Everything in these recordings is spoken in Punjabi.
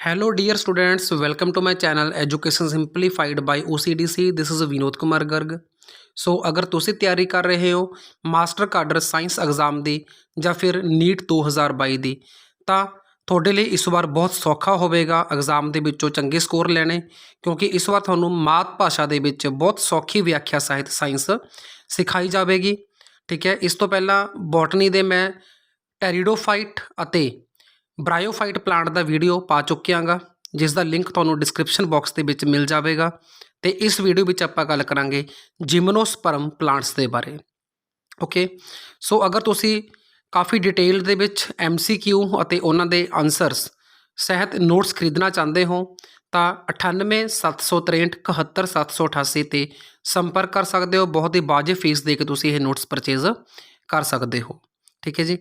Hello dear students, welcome to my channel Education Simplified by OCDC. This is Vinod Kumar Garg. ਸੋ ਅਗਰ ਤੁਸੀਂ ਤਿਆਰੀ ਕਰ ਰਹੇ ਹੋ ਮਾਸਟਰ ਕਾਡਰ ਸਾਇੰਸ ਐਗਜ਼ਾਮ ਦੀ ਜਾਂ ਫਿਰ ਨੀਟ 2022 ਦੀ ਤਾਂ ਤੁਹਾਡੇ ਲਈ ਇਸ ਵਾਰ ਬਹੁਤ ਸੌਖਾ ਹੋਵੇਗਾ ਐਗਜ਼ਾਮ ਦੇ ਵਿੱਚੋਂ ਚੰਗੇ ਸਕੋਰ ਲੈਣੇ, ਕਿਉਂਕਿ ਇਸ ਵਾਰ ਤੁਹਾਨੂੰ ਮਾਤ ਭਾਸ਼ਾ ਦੇ ਵਿੱਚ ਬਹੁਤ ਸੌਖੀ ਵਿਆਖਿਆ ਸਾਹਿਤ ਸਾਇੰਸ ਸਿਖਾਈ ਜਾਵੇਗੀ। ਠੀਕ ਹੈ, ਇਸ ਤੋਂ ਪਹਿਲਾਂ ਬੋਟਨੀ ਦੇ ਮੈਂ ਟੈਰੀਡੋਫਾਈਟ ਅਤੇ ਬ੍ਰਾਇਓਫਾਈਟ ਪਲਾਂਟ ਦਾ ਵੀਡੀਓ ਪਾ ਚੁੱਕਿਆ ਗਾ, ਜਿਸ ਦਾ ਲਿੰਕ ਤੁਹਾਨੂੰ ਡਿਸਕ੍ਰਿਪਸ਼ਨ ਬਾਕਸ ਦੇ ਵਿੱਚ ਮਿਲ ਜਾਵੇਗਾ। ਤੇ ਇਸ ਵੀਡੀਓ ਵਿੱਚ ਆਪਾਂ ਗੱਲ ਕਰਾਂਗੇ ਜਿਮਨੋਸਪਰਮ ਪਲਾਂਟਸ ਦੇ ਬਾਰੇ। ਓਕੇ, ਸੋ ਅਗਰ ਤੁਸੀਂ ਕਾਫੀ ਡਿਟੇਲ ਦੇ ਵਿੱਚ MCQ ਅਤੇ ਉਹਨਾਂ ਦੇ ਆਨਸਰਸ ਸਹਿਤ ਨੋਟਸ ਖਰੀਦਣਾ ਚਾਹੁੰਦੇ ਹੋ ਤਾਂ 98 763 71 788 ਤੇ ਸੰਪਰਕ ਕਰ ਸਕਦੇ ਹੋ। ਬਹੁਤ ਹੀ ਵਾਜਿਬ ਫੀਸ ਦੇ ਕੇ ਤੁਸੀਂ ਇਹ ਨੋਟਸ ਪਰਚੇਜ਼ ਕਰ ਸਕਦੇ ਹੋ। ਠੀਕ ਹੈ ਜੀ,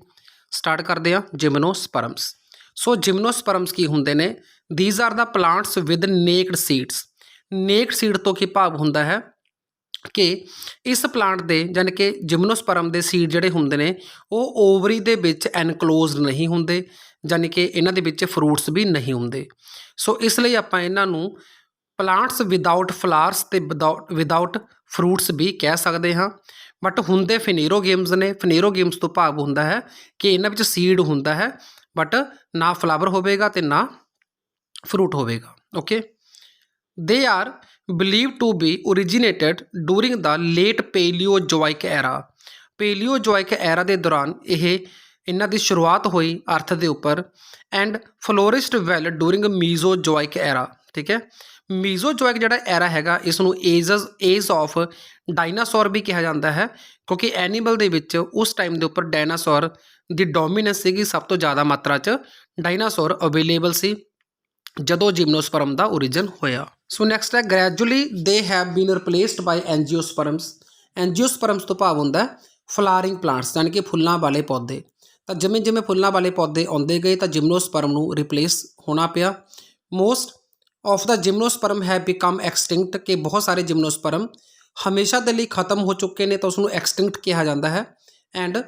ਸਟਾਰਟ ਕਰਦੇ ਹਾਂ ਜਿਮਨੋਸਪਰਮਸ। ਸੋ ਜਿਮਨੋਸਪਰਮਸ ਕੀ ਹੁੰਦੇ ਨੇ? These are the plants with naked seeds. Naked seed ਤੋਂ ਕੀ ਭਾਵ ਹੁੰਦਾ ਹੈ ਕਿ ਇਸ ਪਲਾਂਟ ਦੇ ਯਾਨੀ ਕਿ ਜਿਮਨੋਸਪਰਮ ਦੇ ਸੀਡ ਜਿਹੜੇ ਹੁੰਦੇ ਨੇ ਉਹ ਓਵਰੀ ਦੇ ਵਿੱਚ ਐਨਕਲੋਜ਼ਡ ਨਹੀਂ ਹੁੰਦੇ, ਯਾਨੀ ਕਿ ਇਹਨਾਂ ਦੇ ਵਿੱਚ ਫਰੂਟਸ ਵੀ ਨਹੀਂ ਹੁੰਦੇ। ਸੋ ਇਸ ਲਈ ਆਪਾਂ ਇਹਨਾਂ ਨੂੰ ਪਲਾਂਟਸ ਵਿਦਾਊਟ ਫਲਾਵਰਸ ਤੇ ਵਿਦਾਊਟ ਫਰੂਟਸ ਵੀ ਕਹਿ ਸਕਦੇ ਹਾਂ। ਬਟ ਹੁੰਦੇ ਫਨੇਰੋਗੇਮਸ ਨੇ। ਫਨੇਰੋਗੇਮਸ ਤੋਂ ਭਾਵ ਹੁੰਦਾ ਹੈ ਕਿ ਇਹਨਾਂ ਵਿੱਚ ਸੀਡ ਹੁੰਦਾ ਹੈ ਬਟ ਨਾ ਫਲਾਵਰ ਹੋਵੇਗਾ ਤੇ ਨਾ ਫਰੂਟ ਹੋਵੇਗਾ। Okay, they are believe to be originated during the late Paleozoic era. Paleozoic era ਦੇ ਦੌਰਾਨ ਇਹਨਾਂ ਦੀ ਸ਼ੁਰੂਆਤ ਹੋਈ ਅਰਥ ਦੇ ਉੱਪਰ and flourished well during Mesozoic era. ਠੀਕ ਹੈ, ਮੀਜ਼ੋਜੋਇਕ ਜਿਹੜਾ ਐਰਾ ਹੈਗਾ ਇਸ ਨੂੰ ਏਜ ਆਫ ਡਾਇਨਾਸੌਰ ਵੀ ਕਿਹਾ ਜਾਂਦਾ ਹੈ, ਕਿਉਂਕਿ ਐਨੀਮਲ ਦੇ ਵਿੱਚ ਉਸ ਟਾਈਮ ਦੇ ਉੱਪਰ ਡਾਇਨਾਸੌਰ ਦੀ ਡੋਮੀਨੈਂਸ ਸੀਗੀ। ਸਭ ਤੋਂ ਜ਼ਿਆਦਾ ਮਾਤਰਾ 'ਚ ਡਾਇਨਾਸੌਰ ਅਵੇਲੇਬਲ ਸੀ ਜਦੋਂ ਜਿਮਨੋਸਪਰਮ ਦਾ ਓਰੀਜਨ ਹੋਇਆ। ਸੋ ਨੈਕਸਟ ਹੈ gradually they have been ਰਿਪਲੇਸਡ by angiosperms. Angiosperms ਤੋਂ ਭਾਵ ਹੁੰਦਾ ਫਲਾਰਿੰਗ ਪਲਾਂਟਸ, ਯਾਨੀ ਕਿ ਫੁੱਲਾਂ ਵਾਲੇ ਪੌਦੇ। ਤਾਂ ਜਿਵੇਂ ਜਿਵੇਂ ਫੁੱਲਾਂ ਵਾਲੇ ਪੌਦੇ ਆਉਂਦੇ ਗਏ ਤਾਂ ਜਿਮਨੋਸਪਰਮ ਨੂੰ ਰਿਪਲੇਸ ਹੋਣਾ ਪਿਆ। Most of the gymnosperm have become extinct, ਕਿ ਬਹੁਤ ਸਾਰੇ ਜਿਮਨੋਸਪਰਮ ਹਮੇਸ਼ਾ ਦੇ ਲਈ ਖਤਮ ਹੋ ਚੁੱਕੇ ਨੇ ਤਾਂ ਉਸਨੂੰ ਐਕਸਟਿੰਕਟ ਕਿਹਾ ਜਾਂਦਾ ਹੈ। And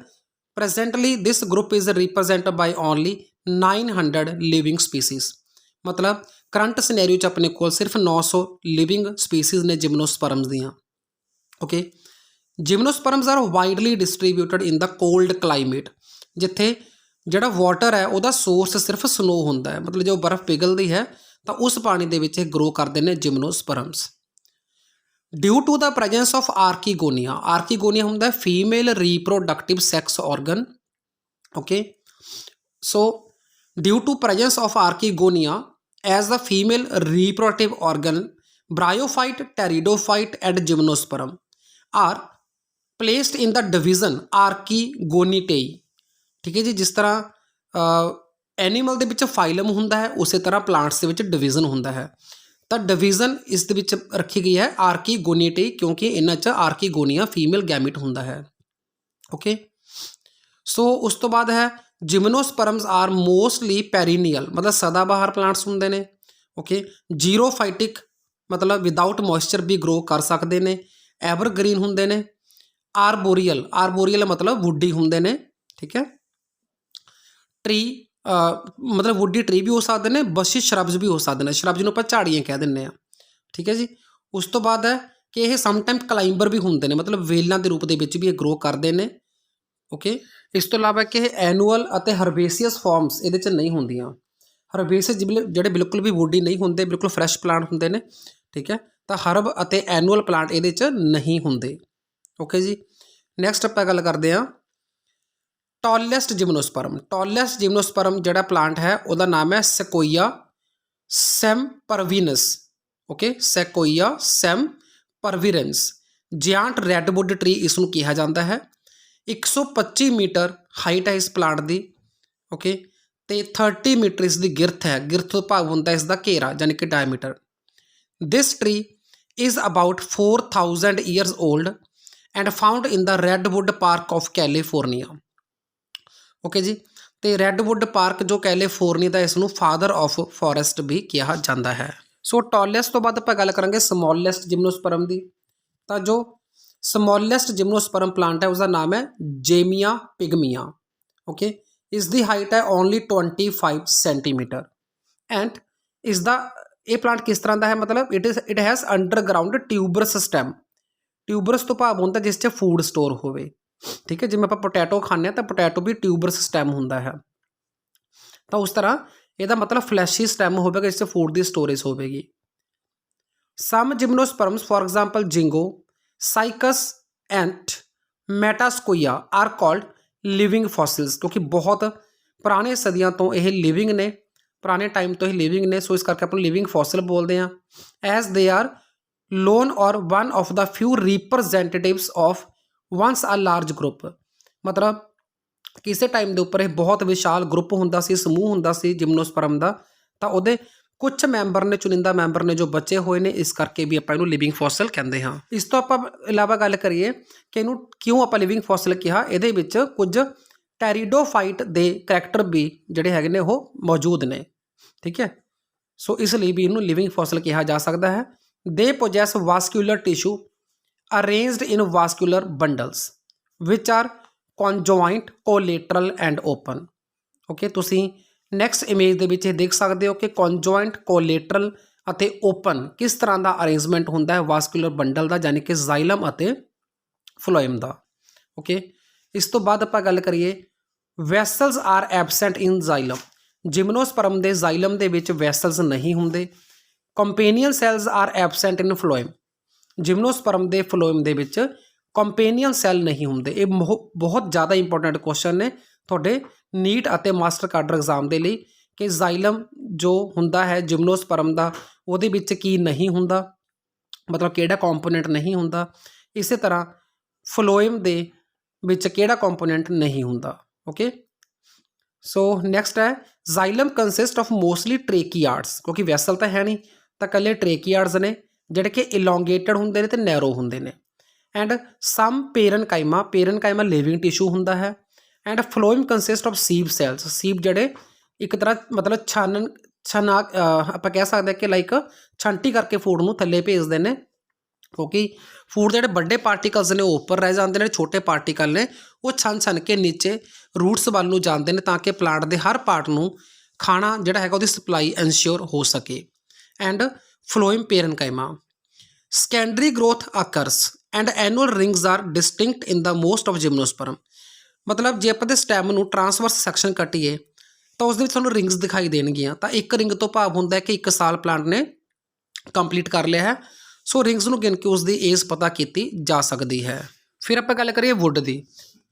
presently this group is represent by only 900 living species. ਮਤਲਬ ਕਰੰਟ ਸਿਨੈਰੀਓ 'ਚ ਆਪਣੇ ਕੋਲ ਸਿਰਫ 900 ਲਿਵਿੰਗ ਸਪੀਸੀਜ਼ ਨੇ ਜਿਮਨੋਸਪਰਮਸ ਦੀਆਂ। Okay, gymnosperms are widely distributed in the cold climate, ਜਿੱਥੇ ਜਿਹੜਾ ਵਾਟਰ ਹੈ ਉਹਦਾ ਸੋਰਸ ਸਿਰਫ ਸਨੋ ਹੁੰਦਾ ਹੈ, ਮਤਲਬ ਜੋ ਬਰਫ਼ ਪਿਘਲਦੀ ਹੈ ਤਾਂ ਉਸ ਪਾਣੀ ਦੇ ਵਿੱਚ ਇਹ ਗਰੋ ਕਰਦੇ ਨੇ gymnosperms. Due to the presence of archegonia. Archegonia ਹੁੰਦਾ female reproductive sex organ. Okay, so due to presence of archegonia as the female reproductive organ, bryophyte, pteridophyte and gymnosperm are placed in the division Archegonidae। ਠੀਕ ਹੈ ਜੀ, ਜਿਸ ਤਰ੍ਹਾਂ ਐਨੀਮਲ ਦੇ ਵਿੱਚ ਫਾਈਲਮ ਹੁੰਦਾ ਹੈ ਉਸੇ ਤਰ੍ਹਾਂ ਪਲਾਂਟਸ ਦੇ ਵਿੱਚ ਡਿਵੀਜ਼ਨ ਹੁੰਦਾ ਹੈ। ਤਾਂ ਡਿਵੀਜ਼ਨ ਇਸ ਦੇ ਵਿੱਚ ਰੱਖੀ ਗਈ ਹੈ ਆਰਕੀਗੋਨੀਟੇ, ਕਿਉਂਕਿ ਇਹਨਾਂ 'ਚ ਆਰਕੀਗੋਨੀਆ ਫੀਮੇਲ ਗੈਮਿਟ ਹੁੰਦਾ ਹੈ। ਓਕੇ, ਸੋ ਉਸ ਤੋਂ ਬਾਅਦ ਹੈ ਜਿਮਨੋਸਪਰਮਸ ਆਰ ਮੋਸਟਲੀ ਪੈਰੀਨੀਅਲ, ਮਤਲਬ ਸਦਾਬਹਾਰ ਪਲਾਂਟਸ ਹੁੰਦੇ ਨੇ। ਓਕੇ, ਜ਼ੀਰੋਫਾਈਟਿਕ ਮਤਲਬ ਵਿਦਾਊਟ ਮੋਇਸਚਰ ਵੀ ਗਰੋ ਕਰ ਸਕਦੇ ਨੇ। ਐਵਰਗ੍ਰੀਨ ਹੁੰਦੇ ਨੇ। ਆਰਬੋਰੀਅਲ, ਆਰਬੋਰੀਅਲ ਮਤਲਬ ਵੁੱਡੀ ਹੁੰਦੇ ਨੇ। ਠੀਕ ਹੈ, ਟਰੀ ਮਤਲਬ ਵੁੱਡੀ ਟਰੀ ਵੀ ਹੋ ਸਕਦੇ ਨੇ, ਬਸ਼ੀ ਸ਼ਰਬਸ ਵੀ ਹੋ ਸਕਦੇ ਨੇ। ਸ਼ਰਬਸ ਨੂੰ ਆਪਾਂ ਝਾੜੀਆਂ ਕਹਿ ਦਿੰਦੇ ਹਾਂ। ਠੀਕ ਹੈ ਜੀ, ਉਸ ਤੋਂ ਬਾਅਦ ਹੈ ਕਿ ਇਹ ਸਮਟਾਈਮ ਕਲਾਈਂਬਰ ਵੀ ਹੁੰਦੇ ਨੇ, ਮਤਲਬ ਵੇਲਾਂ ਦੇ ਰੂਪ ਦੇ ਵਿੱਚ ਵੀ ਇਹ ਗਰੋ ਕਰਦੇ ਨੇ। ਓਕੇ, ਇਸ ਤੋਂ ਇਲਾਵਾ ਕਿ ਇਹ ਐਨੂਅਲ ਅਤੇ ਹਰਬੇਸੀਅਸ ਫਾਰਮਸ ਇਹਦੇ 'ਚ ਨਹੀਂ ਹੁੰਦੀਆਂ। ਹਰਬੇਸੀਅਸ ਜਿਹੜੇ ਬਿਲਕੁਲ ਵੀ ਵੁੱਡੀ ਨਹੀਂ ਹੁੰਦੇ, ਬਿਲਕੁਲ ਫਰੈਸ਼ ਪਲਾਂਟ ਹੁੰਦੇ ਨੇ। ਠੀਕ ਹੈ, ਤਾਂ ਹਰਬ ਅਤੇ ਐਨੂਅਲ ਪਲਾਂਟ ਇਹਦੇ 'ਚ ਨਹੀਂ ਹੁੰਦੇ। ਓਕੇ ਜੀ, ਨੈਕਸਟ ਆਪਾਂ ਗੱਲ ਕਰਦੇ ਹਾਂ ਟੋਲੈਸਟ ਜਿਮਨੋਸਪਰਮ। ਟੋਲੈਸਟ ਜਿਮਨੋਸਪਰਮ ਜਿਹੜਾ ਪਲਾਂਟ ਹੈ ਉਹਦਾ ਨਾਮ ਹੈ ਸੈਕੋਈਆ ਸੈਮਪਰਵੀਨਸ। ਓਕੇ, ਸੈਕੋਈਆ ਸੈਮਪਰਵੀਰੈਂਸ। ਜਿਆਂਟ ਰੈਡਵੁੱਡ ਟਰੀ ਇਸ ਨੂੰ ਕਿਹਾ ਜਾਂਦਾ ਹੈ। 125 ਮੀਟਰ ਹਾਈਟ ਹੈ ਇਸ ਪਲਾਂਟ ਦੀ। ਓਕੇ, ਤੇ 30 ਮੀਟਰ ਇਸ ਦੀ ਗਿਰਥ ਹੈ। ਗਿਰਥ ਤੋਂ ਭਾਵ ਹੁੰਦਾ ਇਸ ਦਾ ਘੇਰਾ, ਯਾਨੀ ਕਿ diameter. This tree is about 4000 years old and found in the Redwood park of California. Okay ਜੀ, ਤੇ ਰੈਡਵੁੱਡ ਪਾਰਕ ਜੋ ਕੈਲੀਫੋਰਨੀਆ ਦਾ, ਇਸ ਨੂੰ ਫਾਦਰ ਆਫ ਫੋਰੈਸਟ ਵੀ ਕਿਹਾ ਜਾਂਦਾ ਹੈ। ਸੋ ਟੋਲੈਸਟ ਤੋਂ ਬਾਅਦ ਆਪਾਂ ਗੱਲ ਕਰਾਂਗੇ ਸਮੋਲੈਸਟ ਜਿਮਨੋਸਪਰਮ ਦੀ। ਤਾਂ ਜੋ ਸਮੋਲੈਸਟ ਜਿਮਨੋਸਪਰਮ ਪਲਾਂਟ ਹੈ ਉਸਦਾ ਨਾਮ ਹੈ ਜੇਮੀਆ ਪਿਗਮੀਆ। ਓਕੇ, ਇਸ ਦੀ ਹਾਈਟ ਹੈ ਓਨਲੀ 25 ਸੈਂਟੀਮੀਟਰ ਐਂਡ इसका ये प्लांट किस तरह का है, मतलब it has underground tuberous stem. Tuberous तो भाव होंदा जिस च फूड स्टोर होवे, ठीक है, जिवें आपां पोटैटो खाने तो पोटैटो भी ट्यूबरस स्टैम हुंदा है, तो उस तरह ਇਹਦਾ मतलब फ्लैशी स्टैम होगा जिस फूड की स्टोरेज होगी। Some gymnosperms for example ginkgo, Cycas and Metasequoia are called living fossils, क्योंकि बहुत पुराने सदियों तो यह लिविंग ने, पुराने टाइम तो ही लिविंग ने, सो इस करके अपन लिविंग फॉसिल बोलते हैं। एज दे आर लोन और one of the few representatives of once a large group, मतलब किसी टाइम के उपर बहुत विशाल ग्रुप होंदा सी, समूह होंदा सी जिम्नोस्पर्म का, तो वो कुछ मैंबर ने, चुनिंदा मैंबर ने जो बचे हुए ने, इस करके भी आपां इहनूं लिविंग फॉसिल कहते हैं। इस तो आपां इलावा गल करिए कि इहनूं क्यों आपां लिविंग फॉसिल कहा, इहदे विच कुछ टैरिडोफाइट दे करैक्टर भी जिहड़े हैगे ने वो मौजूद ने, ठीक है, सो इसलिए भी इहनूं लिविंग फॉसिल कहा जा सकता है। They possess vascular tissue arranged in vascular bundles which are conjoint, collateral and open. Okay, तुसी नैक्सट इमेज दे विच देख सकते हो कि कॉन्जोइंट, कोलेटरल अते ओपन किस तरह का अरेंजमेंट होंदा है वास्कुलर बंडल का, यानी कि जाइलम अते फ्लोएम का। ओके, इस तो बाद आपां गल करिए vessels are absent in xylem, gymnosperm के जाइलम के विच वैसल्स नहीं होंदे। Companion cells are absent in phloem, gymnosperm के फ्लोएम के विच कंपेनियन सैल नहीं होंदे। ये बहुत ज़्यादा इंपोर्टेंट क्वेश्चन ने थोड़े नीट अते मास्टर काडर एग्जाम के लिए कि जाइलम जो हुंदा है जिम्नोस्पर्म का उहदे विच की नहीं हुंदा, मतलब किहड़ा कंपोनेंट नहीं हुंदा, इस तरह फ्लोएम दे विच किहड़ा कंपोनेंट नहीं हुंदा। ओके, सो नैक्सट है जाइलम कंसिस्ट ऑफ मोस्टली ट्रेकियार्ड्स, क्योंकि वैसल तो है नहीं, तो कल्ले ट्रेकियार्ड्स ने जिहड़े कि इलोंगेटेड हुंदे ने ते नैरो हुंदे ने। And some parenchyma living tissue हुंदा है। And phloem consist of sieve cells, sieve जड़े एक तरह मतलब छना आप कह सकते हैं कि लाइक छांटी करके फूड नूं थल्ले भेजते हैं, क्योंकि फूड के बड़े पार्टिकल्स ने उपर रह जाते हैं, छोटे पार्टिकल ने वो छन छन के नीचे रूट्स वाल नूं जाते हैं, ताकि प्लांट के हर पार्ट नूं खाना जिहड़ा हैगा उहदी सप्लाई इंश्योर हो सके। And phloem parenchyma secondary growth occurs and annual rings are distinct in the most of gymnosperm, मतलब जे ਆਪਾਂ ਦੇ ਸਟੈਮ ਨੂੰ ਟਰਾਂਸਵਰਸ ਸੈਕਸ਼ਨ ਕੱਟੀਏ ਤਾਂ ਉਸ ਦੇ ਵਿੱਚ ਸਾਨੂੰ ਰਿੰਗਸ ਦਿਖਾਈ ਦੇਣਗੀਆਂ, ਤਾਂ ਇੱਕ ਰਿੰਗ ਤੋਂ ਭਾਵ ਹੁੰਦਾ ਹੈ ਕਿ ਇੱਕ ਸਾਲ ਪਲਾਂਟ ਨੇ ਕੰਪਲੀਟ ਕਰ ਲਿਆ ਹੈ। ਸੋ ਰਿੰਗਸ ਨੂੰ ਗਿਣ ਕੇ ਉਸ ਦੀ ਏਜ ਪਤਾ ਕੀਤੀ ਜਾ ਸਕਦੀ ਹੈ। ਫਿਰ ਆਪਾਂ ਗੱਲ ਕਰੀਏ ਵੁੱਡ ਦੀ,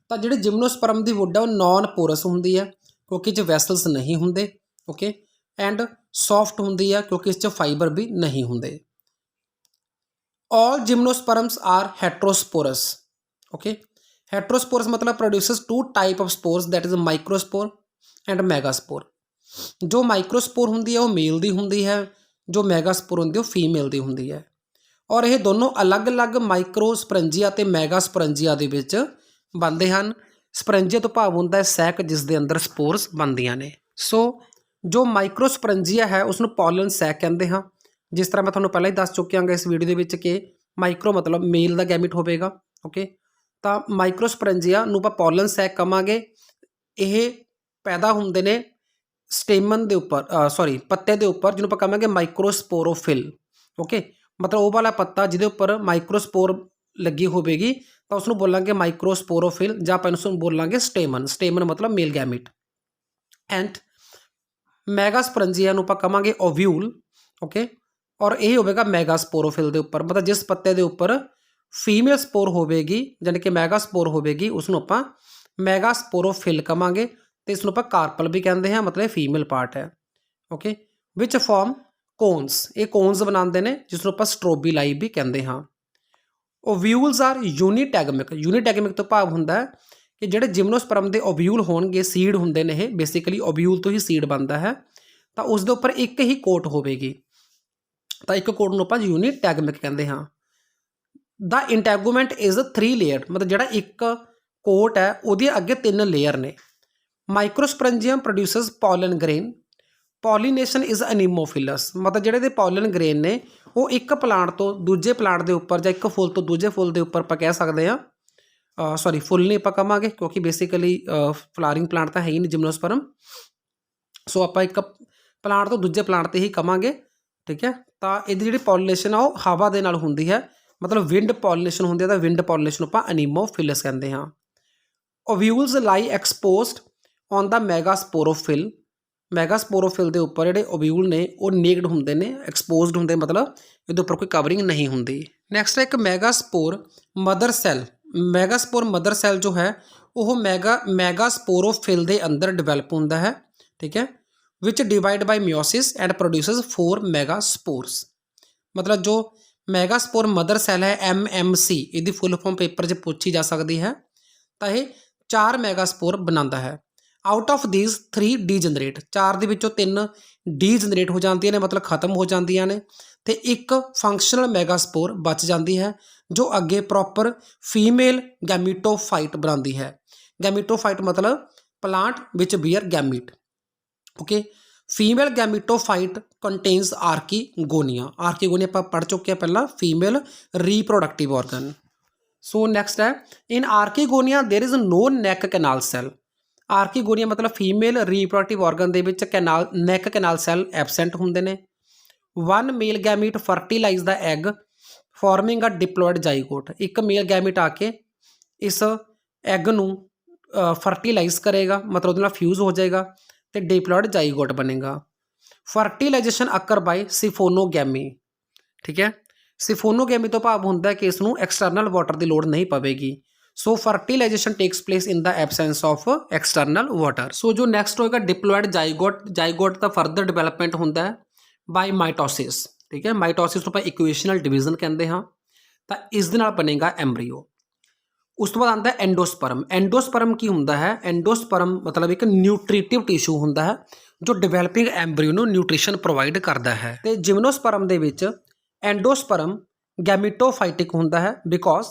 ਤਾਂ ਜਿਹੜੇ ਜਿਮਨੋਸਪਰਮ ਦੀ ਵੁੱਡ ਆ ਉਹ ਨॉन ਪੋਰਸ ਹੁੰਦੀ ਹੈ, ਕਿਉਂਕਿ ਇਹ 'ਚ ਵੈਸਲਸ ਨਹੀਂ ਹੁੰਦੇ। ਓਕੇ, ਐਂਡ ਸੌਫਟ ਹੁੰਦੀ ਆ ਕਿਉਂਕਿ ਇਸ 'ਚ ਫਾਈਬਰ ਵੀ ਨਹੀਂ ਹੁੰਦੇ। All gymnosperms are heterosporous. Okay, heterosporous मतलब produces two type of spores, that is microspore and megaspore। जो माइक्रोस्पोर होंगी है वो मेल दी होंगी है, जो मैगास्पोर होंगी वो फीमेल दी होंगी है, और ये दोनों अलग अलग माइक्रोस्परंजिया ते मैगास्परंजिया दे विच बनते हैं। स्परंजिया तो भाव होंदा है सैक जिस दे अंदर स्पोर्स बनदियां ने। सो जो माइक्रोस्परंजिया है उसनूं पॉलन सैक कहते हैं, जिस तरह मैं तुहानूं पहले ही दस चुकिया इस वीडियो के विच कि माइक्रो मतलब मेल का गैमिट होगा। ओके, तो माइक्रोस्परंजिया नूं आपां पॉलन सैक कहांगे। ये पैदा होंदे ने स्टेमन के उपर, सॉरी पत्ते के उपर, जिन्होंने आपां कहांगे माइक्रोस्पोरोफिल। ओके, मतलब वो वाला पत्ता जिहदे उपर माइक्रोस्पोर लगी होगी तो उसनूं बोलांगे माइक्रोस्पोरोफिल, जां आपां इसनूं बोलांगे स्टेमन। स्टेमन मतलब मेल गैमिट। एंड मैगास्परंजिया नूं आपां कहांगे ओव्यूल। ओके, और यही होगा मैगास्पोरोफिल के उपर, मतलब जिस पत्ते के उपर फीमेल स्पोर होगी यानी कि मैगास्पोर होगी उसनूं आपां मैगास्पोरोफिल कहांगे, तो इसनूं आपां कार्पल भी कहते हैं, मतलब फीमेल पार्ट है। ओके, विच फॉर्म कोन्स, ये कोन्स बनाते हैं जिसनूं आपां स्ट्रोबीलाई भी कहते हैं। ओव्यूल्स आर यूनिटैगमिक, यूनिटैगमिक तो भाव होंदा है कि जिहड़े जिम्नोस्पर्म के ओव्यूल होणगे, सीड होंदे ने, बेसिकली ओव्यूल तो ही सीड बनता है, तो उस दे उपर एक ही कोट होगी, तो एक कोट नूं आपां यूनिटैगमिक कहते हैं। द इंटैगूमेंट इज़ 3 लेयर, मतलब जिहड़ा एक कोट है उहदे अगे 3 लेयर ने। Microsporangium produces pollen grain, pollination is anemophilous, मतलब जिहड़े पॉलन ग्रेन ने वो एक प्लांट तो दूजे प्लांट के उपर, जां एक फुल तो दूजे फुल के उपर आपां कह सकते हैं, सॉरी फुल नहीं आपां कहांगे क्योंकि बेसिकली फ्लावरिंग प्लांट तो है ही नहीं जिम्नोस्पर्म। सो आपां एक ਪਲਾਂਟ ਤੋਂ ਦੂਜੇ ਪਲਾਂਟ 'ਤੇ ਹੀ ਕਵਾਂਗੇ, ਠੀਕ ਹੈ। ਤਾਂ ਇਹਦੀ ਜਿਹੜੀ ਪੋਲੀਨੇਸ਼ਨ ਆ ਉਹ ਹਵਾ ਦੇ ਨਾਲ ਹੁੰਦੀ ਹੈ, ਮਤਲਬ ਵਿੰਡ ਪੋਲੀਨੇਸ਼ਨ ਹੁੰਦੀ ਹੈ, ਤਾਂ ਵਿੰਡ ਪੋਲੀਨੇਸ਼ਨ ਆਪਾਂ ਅਨੀਮੋਫਿਲਸ ਕਹਿੰਦੇ ਹਾਂ। ਓਵਿਊਲਸ ਲਾਈ ਐਕਸਪੋਜ਼ਡ ਔਨ ਦਾ ਮੈਗਾਸਪੋਰੋਫਿਲ, ਮੈਗਾਸਪੋਰੋਫਿਲ ਦੇ ਉੱਪਰ ਜਿਹੜੇ ਓਵਿਊਲ ਨੇ ਉਹ ਨੇਕਡ ਹੁੰਦੇ ਨੇ, ਐਕਸਪੋਜ਼ਡ ਹੁੰਦੇ, ਮਤਲਬ ਇਹਦੇ ਉੱਪਰ ਕੋਈ ਕਵਰਿੰਗ ਨਹੀਂ ਹੁੰਦੀ। ਨੈਕਸਟ ਹੈ ਇੱਕ ਮੈਗਾਸਪੋਰ ਮਦਰ ਸੈੱਲ। ਮੈਗਾਸਪੋਰ ਮਦਰ ਸੈੱਲ ਜੋ ਹੈ ਉਹ ਮੈਗਾਸਪੋਰੋਫਿਲ ਦੇ ਅੰਦਰ ਡਿਵੈਲਪ ਹੁੰਦਾ ਹੈ, ਠੀਕ ਹੈ, ਵਿਚ ਡਿਵਾਈਡ ਬਾਈ ਮਿਓਸਿਸ ਐਂਡ ਪ੍ਰੋਡਿਊਸਸ 4 ਮੈਗਾਸਪੋਰਸ। ਮਤਲਬ ਜੋ ਮੈਗਾਸਪੋਰ ਮਦਰ ਸੈੱਲ ਹੈ MMC, ਇਹਦੀ ਫੁੱਲ ਫਾਰਮ ਪੇਪਰ 'ਚ ਪੁੱਛੀ ਜਾ ਸਕਦੀ ਹੈ, ਤਾਂ ਇਹ 4 ਮੈਗਾਸਪੋਰ ਬਣਾਉਂਦਾ ਹੈ। ਆਊਟ ਆਫ ਦੀਜ਼ 3 ਡੀਜਨਰੇਟ, 4 ਦੇ ਵਿੱਚੋਂ 3 ਡੀਜਨਰੇਟ ਹੋ ਜਾਂਦੀਆਂ ਨੇ, ਮਤਲਬ ਖਤਮ ਹੋ ਜਾਂਦੀਆਂ ਨੇ, ਤੇ ਇੱਕ ਫੰਕਸ਼ਨਲ ਮੈਗਾਸਪੋਰ ਬਚ ਜਾਂਦੀ ਹੈ ਜੋ ਅੱਗੇ ਪ੍ਰੋਪਰ ਫੀਮੇਲ ਗੈਮੀਟੋਫਾਈਟ ਬਣਾਉਂਦੀ ਹੈ। ਗੈਮੀਟੋਫਾਈਟ ਮਤਲਬ plant which bear gamete, okay. Female gametophyte contains archegonia. Archegonia ਆਪਾਂ ਪੜ੍ਹ ਚੁੱਕੇ ਹਾਂ ਪਹਿਲਾਂ, female reproductive organ. So next ਹੈ in archegonia there is no neck canal cell. Archegonia ਮਤਲਬ ਫੀਮੇਲ ਰੀਪਰੋਡਕਟਿਵ ਆਰਗਨ ਦੇ ਵਿੱਚ ਨੈਕ ਕੈਨਾਲ ਸੈੱਲ ਐਬਸੈਂਟ ਹੁੰਦੇ ਨੇ। 1 ਮੇਲ ਗੈਮੀਟ ਫਰਟੀਲਾਈਜ਼ ਦਾ ਐਗ ਫਾਰਮਿੰਗ ਅ ਡਿਪਲੋਇਡ ਜਾਈਗੋਟ। ਇੱਕ ਮੇਲ ਗੈਮੀਟ ਆ ਕੇ ਇਸ ਐਗ ਨੂੰ ਫਰਟੀਲਾਈਜ਼ ਕਰੇਗਾ, ਮਤਲਬ ਉਹਦੇ ਨਾਲ ਫਿਊਜ਼ ਹੋ ਜਾਏਗਾ ਤੇ ਡਿਪਲੋਇਡ ਜਾਈਗੋਟ ਬਣੇਗਾ। ਫਰਟੀਲਾਈਜੇਸ਼ਨ ਅਕਰ ਬਾਈ ਸਿਫੋਨੋਗੈਮੀ, ਠੀਕ ਹੈ। ਸਿਫੋਨੋਗੈਮੀ ਤੋਂ ਭਾਵ ਹੁੰਦਾ ਹੈ ਕਿ ਇਸ ਨੂੰ ਐਕਸਟਰਨਲ ਵਾਟਰ ਦੀ ਲੋੜ ਨਹੀਂ ਪਵੇਗੀ। So fertilization takes place in the absence of external water. So ਜੋ ਨੈਕਸਟ ਹੋਏਗਾ ਡਿਪਲੋਇਡ ਜਾਈਗੋਟ। ਜਾਈਗੋਟ ਦਾ ਫਰਦਰ ਡਿਵੈਲਪਮੈਂਟ ਹੁੰਦਾ ਹੈ ਬਾਈ ਮਾਈਟੋਸਿਸ, ਠੀਕ ਹੈ। ਮਾਈਟੋਸਿਸ ਨੂੰ ਆਪਾਂ ਇਕੁਏਸ਼ਨਲ ਡਿਵੀਜ਼ਨ ਕਹਿੰਦੇ ਹਾਂ, ਤਾਂ ਇਸ ਦੇ ਨਾਲ ਬਣੇਗਾ ਐਮਬਰੀਓ। ਉਸ ਤੋਂ ਬਾਅਦ ਆਉਂਦਾ ਐਂਡੋਸਪਰਮ। ਐਂਡੋਸਪਰਮ ਕੀ ਹੁੰਦਾ ਹੈ? ਐਂਡੋਸਪਰਮ ਮਤਲਬ ਇੱਕ ਨਿਊਟ੍ਰੀਟਿਵ ਟਿਸ਼ੂ ਹੁੰਦਾ ਹੈ ਜੋ ਡਿਵੈਲਪਿੰਗ ਐਮਬਰੀਓ ਨੂੰ ਨਿਊਟ੍ਰੀਸ਼ਨ ਪ੍ਰੋਵਾਈਡ ਕਰਦਾ ਹੈ। ਤੇ ਜਿਮਨੋਸਪਰਮ ਦੇ ਵਿੱਚ ਐਂਡੋਸਪਰਮ ਗੈਮੀਟੋਫਾਈਟਿਕ ਹੁੰਦਾ ਹੈ because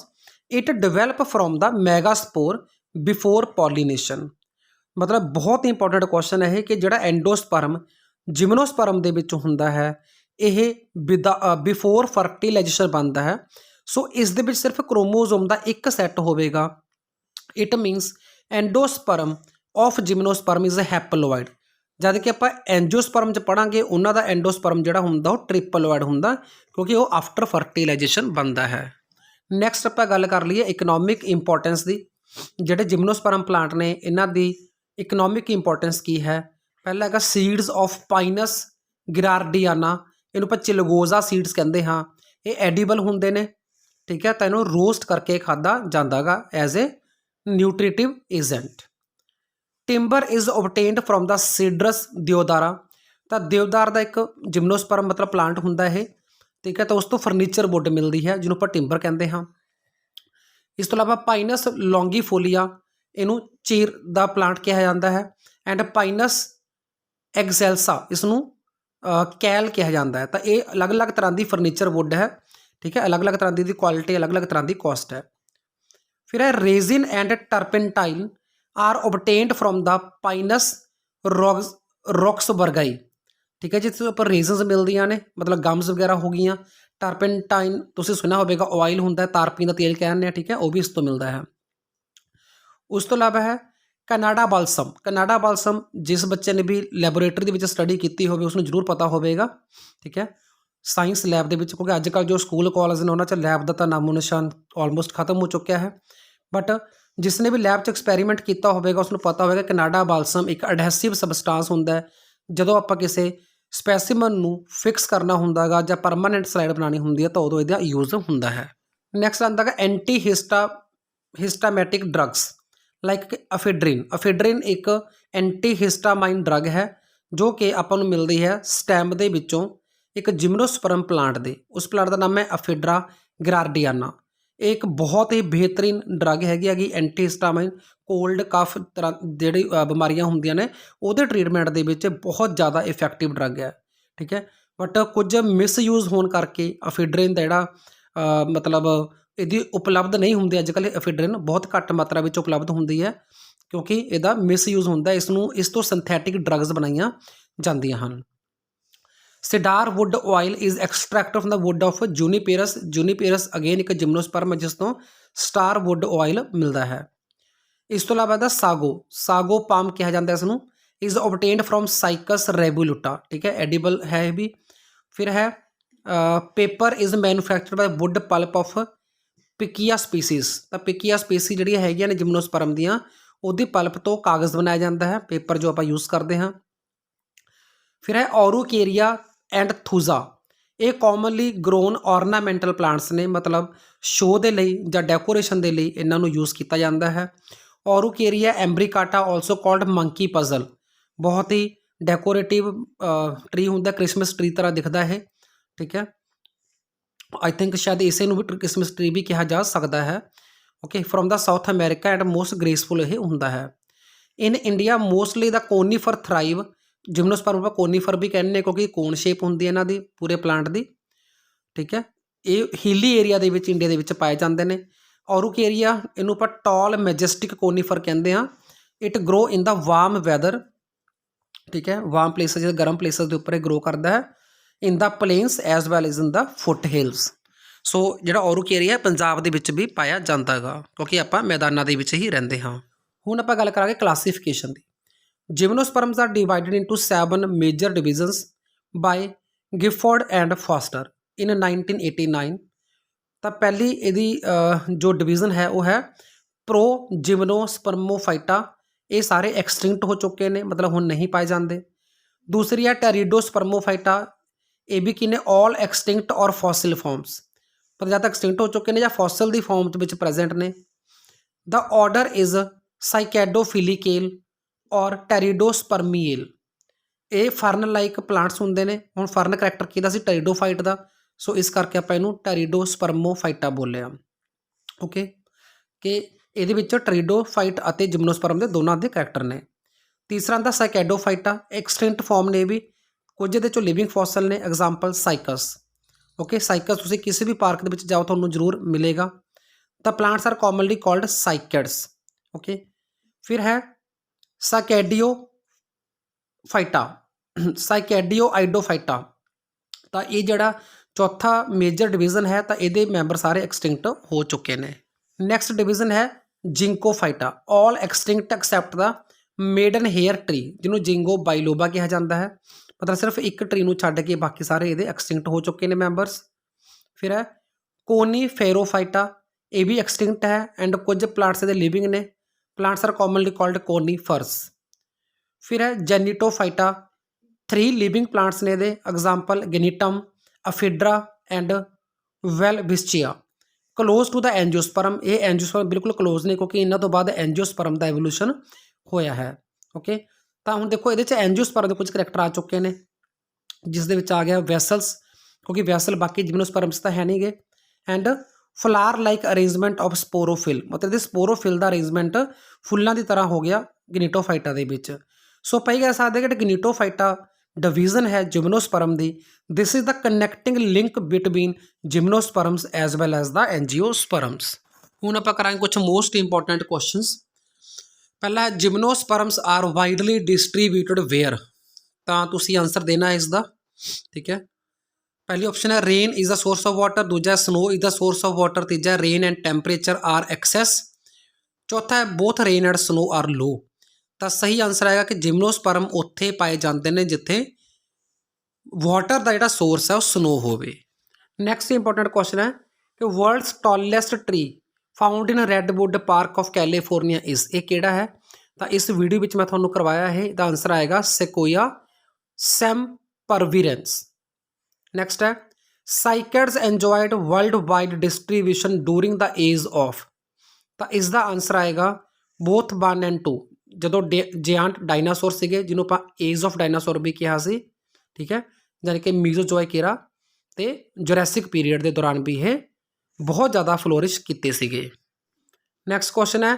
it develop from the megaspore before pollination. ਮਤਲਬ ਬਹੁਤ ਇੰਪੋਰਟੈਂਟ ਕੁਐਸਚਨ ਹੈ ਇਹ ਕਿ ਜਿਹੜਾ ਐਂਡੋਸਪਰਮ ਜਿਮਨੋਸਪਰਮ ਦੇ ਵਿੱਚ ਹੁੰਦਾ ਹੈ ਇਹ ਬਿਫੋਰ ਫਰਟੀਲਾਈਜੇਸ਼ਨ ਬਣਦਾ ਹੈ। ਸੋ ਇਸ ਦੇ ਵਿੱਚ ਸਿਰਫ ਕ੍ਰੋਮੋਜ਼ੋਮ ਦਾ ਇੱਕ ਸੈੱਟ ਹੋਵੇਗਾ। It means endosperm of gymnosperm is a haploid, ਜਦ ਕਿ ਆਪਾਂ ਐਂਜੋਸਪਰਮ 'ਚ ਪੜ੍ਹਾਂਗੇ ਉਹਨਾਂ ਦਾ ਐਂਡੋਸਪਰਮ ਜਿਹੜਾ ਹੁੰਦਾ ਉਹ ਟ੍ਰਿਪਲੋਇਡ ਹੁੰਦਾ, ਕਿਉਂਕਿ ਉਹ ਆਫਟਰ ਫਰਟੀਲਾਈਜੇਸ਼ਨ ਬਣਦਾ ਹੈ। ਨੈਕਸਟ ਆਪਾਂ ਗੱਲ ਕਰ ਲਈਏ ਇਕਨੋਮਿਕ ਇੰਪੋਰਟੈਂਸ ਦੀ। ਜਿਹੜੇ ਜਿਮਨੋਸਪਰਮ ਪਲਾਂਟ ਨੇ ਇਹਨਾਂ ਦੀ ਇਕਨੋਮਿਕ ਇੰਪੋਰਟੈਂਸ ਕੀ ਹੈ? ਪਹਿਲਾ ਹੈਗਾ ਸੀਡਸ ਆਫ ਪਾਈਨਸ ਗਿਰਾਰਡੀਆਨਾ, ਇਹਨੂੰ ਆਪਾਂ ਚਿਲਗੋਜ਼ਾ ਸੀਡਸ ਕਹਿੰਦੇ ਹਾਂ। ਇਹ ਐਡੀਬਲ ਹੁੰਦੇ ਨੇ, ਠੀਕ ਹੈ, ਤਾਂ ਇਹਨੂੰ ਰੋਸਟ ਕਰਕੇ ਖਾਧਾ ਜਾਂਦਾ ਗਾ as a nutritive agent. Timber is obtained from the Cedrus deodara, ਤਾਂ ਦਿਓਦਾਰ ਦਾ ਇੱਕ ਜਿਮਨੋਸਪਰਮ ਮਤਲਬ ਪਲਾਂਟ ਹੁੰਦਾ ਇਹ, ਠੀਕ ਹੈ, ਤਾਂ ਉਸ ਤੋਂ ਫਰਨੀਚਰ ਵੁੱਡ ਮਿਲਦੀ ਹੈ ਜਿਹਨੂੰ ਆਪਾਂ ਟਿੰਬਰ ਕਹਿੰਦੇ ਹਾਂ। ਇਸ ਤੋਂ ਇਲਾਵਾ ਪਾਈਨਸ ਲੌਂਗੀਫੋਲੀਆ, ਇਹਨੂੰ ਚੀਰ ਦਾ ਪਲਾਂਟ ਕਿਹਾ ਜਾਂਦਾ ਹੈ। ਐਂਡ ਪਾਈਨਸ ਐਗਜ਼ੈਲਸਾ, ਇਸ ਨੂੰ ਕੈਲ ਕਿਹਾ ਜਾਂਦਾ ਹੈ। ਤਾਂ ਇਹ ਅਲੱਗ-ਅਲੱਗ ਤਰ੍ਹਾਂ ਦੀ ਫਰਨੀਚਰ ਵੁੱਡ ਹੈ, ਠੀਕ ਹੈ, ਅਲੱਗ-ਅਲੱਗ ਤਰ੍ਹਾਂ ਦੀ ਕੁਆਲਿਟੀ, ਅਲੱਗ-ਅਲੱਗ ਤਰ੍ਹਾਂ ਦੀ ਕੋਸਟ ਹੈ। ਫਿਰ ਹੈ ਰੇਜ਼ਿਨ ਐਂਡ ਟਰਪੈਂਟਾਈਨ ਆਰ ਓਬਟੇਨਡ ਫਰੋਮ ਦਾ ਪਾਈਨਸ ਰੌਕਸਬਰਗਾਈ, ਠੀਕ ਹੈ, ਜਿੱਥੇ ਉੱਪਰ ਰੇਜ਼ਨਸ ਮਿਲਦੀਆਂ ਨੇ, ਮਤਲਬ ਗਮਸ ਵਗੈਰਾ ਹੋ ਗਈਆਂ। ਟਰਪੈਂਟਾਈਨ ਤੁਸੀਂ ਸੁਣਿਆ ਹੋਵੇਗਾ ਆਇਲ ਹੁੰਦਾ, ਤਾਰਪੀਨ ਦਾ ਤੇਲ ਕਹਿੰਦੇ ਆ, ਠੀਕ ਹੈ, ਉਹ ਵੀ ਇਸ ਤੋਂ ਮਿਲਦਾ ਹੈ। ਉਸ ਤੋਂ ਇਲਾਵਾ ਹੈ ਕਨਾਡਾ ਬਾਲਸਮ। ਕਨਾਡਾ ਬਾਲਸਮ ਜਿਸ ਬੱਚੇ ਨੇ ਵੀ ਲੈਬੋਰੇਟਰੀ ਦੇ ਵਿੱਚ ਸਟੱਡੀ ਕੀਤੀ ਹੋਵੇ ਉਸਨੂੰ ਜ਼ਰੂਰ ਪਤਾ ਹੋਵੇਗਾ, ਠੀਕ ਹੈ, ਸਾਇੰਸ ਲੈਬ ਦੇ ਵਿੱਚ, ਕਿਉਂਕਿ ਅੱਜ ਕੱਲ੍ਹ ਜੋ ਸਕੂਲ ਕਾਲਜ ਨੇ ਉਹਨਾਂ 'ਚ ਲੈਬ ਦਾ ਤਾਂ ਨਾਮੋ ਨਿਸ਼ਾਨ ਆਲਮੋਸਟ ਖਤਮ ਹੋ ਚੁੱਕਿਆ ਹੈ। ਬਟ ਜਿਸ ਨੇ ਵੀ ਲੈਬ 'ਚ ਐਕਸਪੈਰੀਮੈਂਟ ਕੀਤਾ ਹੋਵੇਗਾ ਉਸਨੂੰ ਪਤਾ ਹੋਵੇਗਾ ਕਨਾਡਾ ਬਾਲਸਮ ਇੱਕ ਅਡਹੈਸਿਵ ਸਬਸਟਾਂਸ ਹੁੰਦਾ ਹੈ। ਜਦੋਂ ਆਪਾਂ ਕਿਸੇ ਸਪੈਸੀਮਨ ਨੂੰ ਫਿਕਸ ਕਰਨਾ ਹੁੰਦਾ ਗਾ ਜਾਂ ਪਰਮਾਨੈਂਟ ਸਲਾਈਡ ਬਣਾਉਣੀ ਹੁੰਦੀ ਹੈ ਤਾਂ ਉਦੋਂ ਇਹਦਾ ਯੂਜ਼ ਹੁੰਦਾ ਹੈ। ਨੈਕਸਟ ਆਉਂਦਾ ਗਾ ਐਂਟੀ ਹਿਸਟਾਮੈਟਿਕ ਡਰੱਗਸ ਲਾਈਕ ਅਫੀਡਰਿਨ। ਅਫੀਡਰਿਨ ਇੱਕ ਐਂਟੀ ਹਿਸਟਾਮਾਈਨ ਡਰੱਗ ਹੈ ਜੋ ਕਿ ਆਪਾਂ ਨੂੰ ਮਿਲਦੀ ਹੈ ਸਟੈਮ ਦੇ ਵਿੱਚੋਂ ਇੱਕ ਜਿਮਨੋਸਪਰਮ ਪਲਾਂਟ ਦੇ। ਉਸ ਪਲਾਂਟ ਦਾ ਨਾਮ ਹੈ ਅਫੀਡਰਾ ਗਿਰਾਰਡੀਆਨਾ। ਇਹ ਇੱਕ ਬਹੁਤ ਹੀ ਬਿਹਤਰੀਨ ਡਰੱਗ ਹੈਗੀ ਐਂਟੀ ਹਿਸਟਾਮਾਈਨ। ਕੋਲਡ ਕਫ ਤਰ੍ਹਾਂ ਜਿਹੜੀ ਬਿਮਾਰੀਆਂ ਹੁੰਦੀਆਂ ਨੇ ਉਹਦੇ ਟਰੀਟਮੈਂਟ ਦੇ ਵਿੱਚ ਬਹੁਤ ਜ਼ਿਆਦਾ ਇਫੈਕਟਿਵ ਡਰੱਗ ਹੈ, ਠੀਕ ਹੈ। ਬਟ ਕੁਝ ਮਿਸਯੂਜ਼ ਹੋਣ ਕਰਕੇ ਅਫੀਡਰਿਨ ਦਾ ਜਿਹੜਾ ਮਤਲਬ ਇਹਦੀ ਉਪਲਬਧ ਨਹੀਂ ਹੁੰਦੀ ਅੱਜ ਕੱਲ੍ਹ। ਅਫੀਡਰਿਨ ਬਹੁਤ ਘੱਟ ਮਾਤਰਾ ਵਿੱਚ ਉਪਲਬਧ ਹੁੰਦੀ ਹੈ ਕਿਉਂਕਿ ਇਹਦਾ ਮਿਸਯੂਜ਼ ਹੁੰਦਾ। ਇਸ ਤੋਂ ਸਿੰਥੈਟਿਕ ਡਰੱਗਸ ਬਣਾਈਆਂ ਜਾਂਦੀਆਂ ਹਨ। Cedar wood oil is extract from the wood of Juniperus. Juniperus again ਇੱਕ ਜਿਮਨੋਸਪਰਮ ਜਿਸ ਤੋਂ ਸਟਾਰ ਵੁੱਡ ਆਇਲ ਮਿਲਦਾ ਹੈ। ਇਸ ਤੋਂ ਇਲਾਵਾ ਇਹਦਾ ਸਾਗੋ ਪਾਮ ਕਿਹਾ ਜਾਂਦਾ ਇਸ ਨੂੰ। Is obtained from Cycas revoluta, ठीक है, एडिबल है ये भी। फिर है paper is manufactured by wood pulp of Picea species, तो पिकिया स्पीसी जी है जिम्नोस्पर्म दियाँ ਉਹਦੀ ਪਲਪ ਤੋਂ ਕਾਗਜ਼ ਬਣਾਇਆ ਜਾਂਦਾ ਹੈ, ਪੇਪਰ ਜੋ ਆਪਾਂ ਯੂਜ਼ ਕਰਦੇ ਹਾਂ। ਫਿਰ ਹੈ ਔਰੂਕੇਰੀਆ ਐਂਡ ਥੂਜ਼ਾ, ਇਹ ਕਾਮਨਲੀ ਗਰੋਨ ਔਰਨਾਮੈਂਟਲ ਪਲਾਂਟਸ ਨੇ, ਮਤਲਬ ਸ਼ੋਅ ਦੇ ਲਈ ਜਾਂ ਡੈਕੋਰੇਸ਼ਨ ਦੇ ਲਈ ਇਹਨਾਂ ਨੂੰ ਯੂਜ਼ ਕੀਤਾ ਜਾਂਦਾ ਹੈ। ਔਰੂਕੇਰੀਆ ਐਂਬਰੀਕਾਟਾ ਆਲਸੋ ਕਾਲਡ ਮੰਕੀ ਪਜ਼ਲ, ਬਹੁਤ ਹੀ ਡੈਕੋਰੇਟਿਵ ਟਰੀ ਹੁੰਦਾ, ਕ੍ਰਿਸਮਸ ਟਰੀ ਤਰ੍ਹਾਂ ਦਿਖਦਾ ਹੈ, ਠੀਕ ਹੈ। ਆਈ ਥਿੰਕ ਸ਼ਾਇਦ ਇਸੇ ਨੂੰ ਵੀ ਕ੍ਰਿਸਮਸ ਟਰੀ ਵੀ ਕਿਹਾ ਜਾ ਸਕਦਾ ਹੈ। Okay, from the south America and most graceful ਇਹ ਹੁੰਦਾ ਹੈ। ਇਨ ਇੰਡੀਆ ਮੋਸਟਲੀ ਦਾ ਕੋਨੀਫਰ ਥਰਾਈਵ, ਜਿਮਨੋਸਪਰਮ ਆਪਾਂ ਕੋਨੀਫਰ ਵੀ ਕਹਿੰਦੇ ਨੇ ਕਿਉਂਕਿ ਕੋਨ ਸ਼ੇਪ ਹੁੰਦੀ ਹੈ ਇਹਨਾਂ ਦੀ ਪੂਰੇ ਪਲਾਂਟ ਦੀ, ਠੀਕ ਹੈ। ਇਹ ਹੀਲੀ ਏਰੀਆ ਦੇ ਵਿੱਚ ਇੰਡੀਆ ਦੇ ਵਿੱਚ ਪਾਏ ਜਾਂਦੇ ਨੇ। ਔਰੂਕੇਰੀਆ ਇਹਨੂੰ ਆਪਾਂ ਟਾਲ ਮੈਜੈਸਟਿਕ ਕੋਨੀਫਰ ਕਹਿੰਦੇ ਹਾਂ। It grow in the warm weather, ਠੀਕ ਹੈ, ਵਾਰਮ ਪਲੇਸਿਸ, ਜਿਹੜੇ ਗਰਮ ਪਲੇਸਿਸ ਦੇ ਉੱਪਰ ਇਹ ਗਰੋ ਕਰਦਾ ਹੈ। In the plains as well as in the foothills so. ਸੋ ਜਿਹੜਾ ਔਰੂਕੇਰੀਆ ਪੰਜਾਬ ਦੇ ਵਿੱਚ ਵੀ ਪਾਇਆ ਜਾਂਦਾ ਹੈਗਾ ਕਿਉਂਕਿ ਆਪਾਂ ਮੈਦਾਨਾਂ ਦੇ ਵਿੱਚ ਹੀ ਰਹਿੰਦੇ ਹਾਂ। ਹੁਣ ਆਪਾਂ ਗੱਲ ਕਰਾਂਗੇ ਕਲਾਸੀਫਿਕੇਸ਼ਨ ਦੀ। Gymnosperms are divided into 7 major divisions by Gifford and Foster in 1989। ਤਾਂ ਪਹਿਲੀ ਇਹਦੀ ਜੋ ਡਿਵੀਜ਼ਨ ਹੈ ਉਹ ਹੈ ਪ੍ਰੋ ਜਿਮਨੋਸਪਰਮੋਫਾਈਟਾ, ਇਹ ਸਾਰੇ ਐਕਸਟਿੰਕਟ ਹੋ ਚੁੱਕੇ ਨੇ, ਮਤਲਬ ਹੁਣ ਨਹੀਂ ਪਾਏ ਜਾਂਦੇ। ਦੂਸਰੀ ਹੈ ਟੈਰੀਡੋਸਪਰਮੋਫਾਈਟਾ, ਇਹ ਵੀ ਕੀ ਨੇ ਆਲ ਐਕਸਟਿੰਕਟ ਔਰ ਫੋਸਿਲ ਫਾਰਮਸ, ਪਰ ਜਾਂ ਤਾਂ ਐਕਸਟਿੰਕਟ ਹੋ ਚੁੱਕੇ ਨੇ ਜਾਂ ਫੋਸਿਲ ਦੀ ਫਾਰਮ ਦੇ ਵਿੱਚ ਪ੍ਰੈਜ਼ੈਂਟ ਨੇ। ਦਾ ਆਰਡਰ ਇਜ਼ ਸਾਈਕੈਡੋਫਿਲੀਕੇਲ ਔਰ ਟੈਰੀਡੋਸਪਰਮੀਏਲ, ਇਹ ਫਰਨ ਲਾਈਕ ਪਲਾਂਟਸ ਹੁੰਦੇ ਨੇ। ਹੁਣ ਫਰਨ ਕਰੈਕਟਰ ਕਿਹਦਾ ਸੀ, ਟੈਰੀਡੋਫਾਈਟ ਦਾ, ਸੋ ਇਸ ਕਰਕੇ ਆਪਾਂ ਇਹਨੂੰ ਟੈਰੀਡੋਸਪਰਮੋਫਾਈਟਾ ਬੋਲਿਆ। ਓਕੇ, ਕਿ ਇਹਦੇ ਵਿੱਚ ਟੈਰੀਡੋਫਾਈਟ ਅਤੇ ਜਿਮਨੋਸਪਰਮ ਦੇ ਦੋਨਾਂ ਦੇ ਕਰੈਕਟਰ ਨੇ। ਤੀਸਰਾ ਆਉਂਦਾ ਸਾਈਕੈਡੋਫਾਈਟਾ, ਐਕਸਟਿੰਕਟ ਫਾਰਮ ਨੇ ਵੀ, ਕੁਝ ਇਹਦੇ 'ਚੋਂ ਲਿਵਿੰਗ ਫੋਸਲ ਨੇ, ਐਗਜ਼ਾਮਪਲ ਸਾਈਕਸ। ਓਕੇ, ਸਾਈਕਸ ਤੁਸੀਂ ਕਿਸੇ ਵੀ ਪਾਰਕ ਦੇ ਵਿੱਚ ਜਾਓ ਤੁਹਾਨੂੰ ਜ਼ਰੂਰ ਮਿਲੇਗਾ। ਤਾਂ plants are commonly called cycads. Okay, ਫਿਰ ਹੈ ਸਾਈਕੈਡੀਓਫਾਈਟਾ, ਸਾਈਕੈਡੀਓਆਈਡੋਫਾਈਟਾ, ਤਾਂ ਇਹ ਜਿਹੜਾ ਚੌਥਾ ਮੇਜਰ ਡਿਵੀਜ਼ਨ ਹੈ ਤਾਂ ਇਹਦੇ ਮੈਂਬਰ ਸਾਰੇ ਐਕਸਟਿੰਕਟ ਹੋ ਚੁੱਕੇ ਨੇ। ਨੈਕਸਟ ਡਿਵੀਜ਼ਨ ਹੈ ਜਿੰਕੋਫਾਈਟਾ, ਆਲ ਐਕਸਟਿੰਕਟ ਐਕਸੈਪਟ ਦਾ ਮੇਡਨ ਹੇਅਰ ਟਰੀ, ਜਿਹਨੂੰ ਜਿੰਗੋ ਬਾਈਲੋਬਾ ਕਿਹਾ ਜਾਂਦਾ ਹੈ, ਮਤਲਬ ਸਿਰਫ ਇੱਕ ਟਰੀ ਨੂੰ ਛੱਡ ਕੇ ਬਾਕੀ ਸਾਰੇ ਇਹਦੇ ਐਕਸਟਿੰਕਟ ਹੋ ਚੁੱਕੇ ਨੇ ਮੈਂਬਰਸ। ਫਿਰ ਹੈ ਕੋਨੀਫੇਰੋਫਾਈਟਾ, ਇਹ ਵੀ ਐਕਸਟਿੰਕਟ ਹੈ ਐਂਡ ਕੁਝ ਪਲਾਂਟਸ ਇਹਦੇ ਲਿਵਿੰਗ ਨੇ। Plants are commonly called conifers. ਫਿਰ ਹੈ ਜੈਨੀਟੋਫਾਈਟਾ, 3 ਲਿਵਿੰਗ ਪਲਾਂਟਸ ਨੇ ਇਹਦੇ, example Gnetum, Ephedra and Welwitschia. Close to the angiosperm, ਇਹ ਐਂਜੀਓਸਪਰਮ ਬਿਲਕੁਲ ਕਲੋਜ਼ ਨੇ ਕਿਉਂਕਿ ਇਹਨਾਂ ਤੋਂ ਬਾਅਦ ਐਂਜੀਓਸਪਰਮ ਦਾ ਐਵੋਲੂਸ਼ਨ ਹੋਇਆ ਹੈ। ਓਕੇ, ਤਾਂ ਹੁਣ ਦੇਖੋ ਇਹਦੇ 'ਚ ਐਂਜੀਓਸਪਰਮ ਦੇ ਕੁਝ ਕਰੈਕਟਰ ਆ ਚੁੱਕੇ ਨੇ, ਜਿਸ ਦੇ ਵਿੱਚ ਆ ਗਿਆ ਵੈਸਲਸ, ਕਿਉਂਕਿ ਵੈਸਲ ਬਾਕੀ ਜਿਮਨੋਸਪਰਮਸ ਤਾਂ ਹੈ ਨਹੀਂ ਗੇ, and flower like arrangement of sporophyll, ਮਤਲਬ ਇਹਦੇ ਸਪੋਰੋਫਿਲ ਦਾ ਅਰੇਂਜਮੈਂਟ ਫੁੱਲਾਂ ਦੀ ਤਰ੍ਹਾਂ ਹੋ ਗਿਆ ਗਨੀਟੋਫਾਈਟਾ ਦੇ ਵਿੱਚ। ਸੋ ਆਪਾਂ ਇਹ ਕਹਿ ਸਕਦੇ ਕਿ ਗਨੀਟੋਫਾਈਟਾ ਡਿਵੀਜ਼ਨ ਹੈ ਜਿਮਨੋਸਪਰਮ ਦੀ, this is the connecting link between gymnosperms as well as the angiosperms. ਹੁਣ ਆਪਾਂ ਕਰਾਂਗੇ ਕੁਝ ਮੋਸਟ ਇੰਪੋਰਟੈਂਟ ਕੁਐਸਚਨਸ। ਪਹਿਲਾ gymnosperms are widely distributed where, ਤਾਂ ਤੁਸੀਂ ਆਂਸਰ ਦੇਣਾ ਹੈ ਇਸ ਦਾ, ਠੀਕ ਹੈ। ਪਹਿਲੀ ਆਪਸ਼ਨ ਹੈ rain is the source of water, ਦੂਜਾ snow is the source of water, ਤੀਜਾ rain and temperature are excess, ਚੌਥਾ ਹੈ both rain and snow are low. ਤਾਂ ਸਹੀ ਆਂਸਰ ਆਏਗਾ ਕਿ ਜਿਮਨੋਸਪਰਮ ਉੱਥੇ ਪਾਏ ਜਾਂਦੇ ਨੇ ਜਿੱਥੇ ਵਾਟਰ ਦਾ ਜਿਹੜਾ ਸੋਰਸ ਹੈ ਉਹ ਸਨੋ ਹੋਵੇ। ਨੈਕਸਟ ਇੰਪੋਰਟੈਂਟ ਕੁਐਸਚਨ ਹੈ ਕਿ world's tallest tree found in ਰੈਡਵੁੱਡ park of California is, ਇਹ ਕਿਹੜਾ ਹੈ? ਤਾਂ ਇਸ ਵੀਡੀਓ ਵਿੱਚ ਮੈਂ ਤੁਹਾਨੂੰ ਕਰਵਾਇਆ ਹੈ, ਇਹਦਾ ਆਂਸਰ ਆਏਗਾ ਸੈਕੋਇਆ ਸੈਮਪਰਵੀਰੈਂਸ। ਨੈਕਸਟ ਹੈ cycads enjoyed world wide distribution during the age of, ਤਾਂ ਇਸ ਦਾ ਆਂਸਰ ਆਏਗਾ ਬੋਥ 1 ਐਂਡ 2, ਜਦੋਂ ਜਿਆਂਟ ਡਾਇਨਾਸੋਰ ਸੀਗੇ ਜਿਹਨੂੰ ਆਪਾਂ ਏਜ ਆਫ ਡਾਇਨਾਸੋਰ ਵੀ ਕਿਹਾ ਸੀ, ਠੀਕ ਹੈ, ਯਾਨੀ ਕਿ ਮੀਜ਼ੋਜ਼ੋਇਕ ਏਰਾ ਤੇ ਜੁਰੈਸਿਕ ਪੀਰੀਅਡ ਦੇ ਦੌਰਾਨ ਵੀ ਇਹ ਬਹੁਤ ਜ਼ਿਆਦਾ ਫਲੋਰਿਸ਼ ਕੀਤੇ ਸੀਗੇ। ਨੈਕਸਟ ਕੁਐਸਚਨ ਹੈ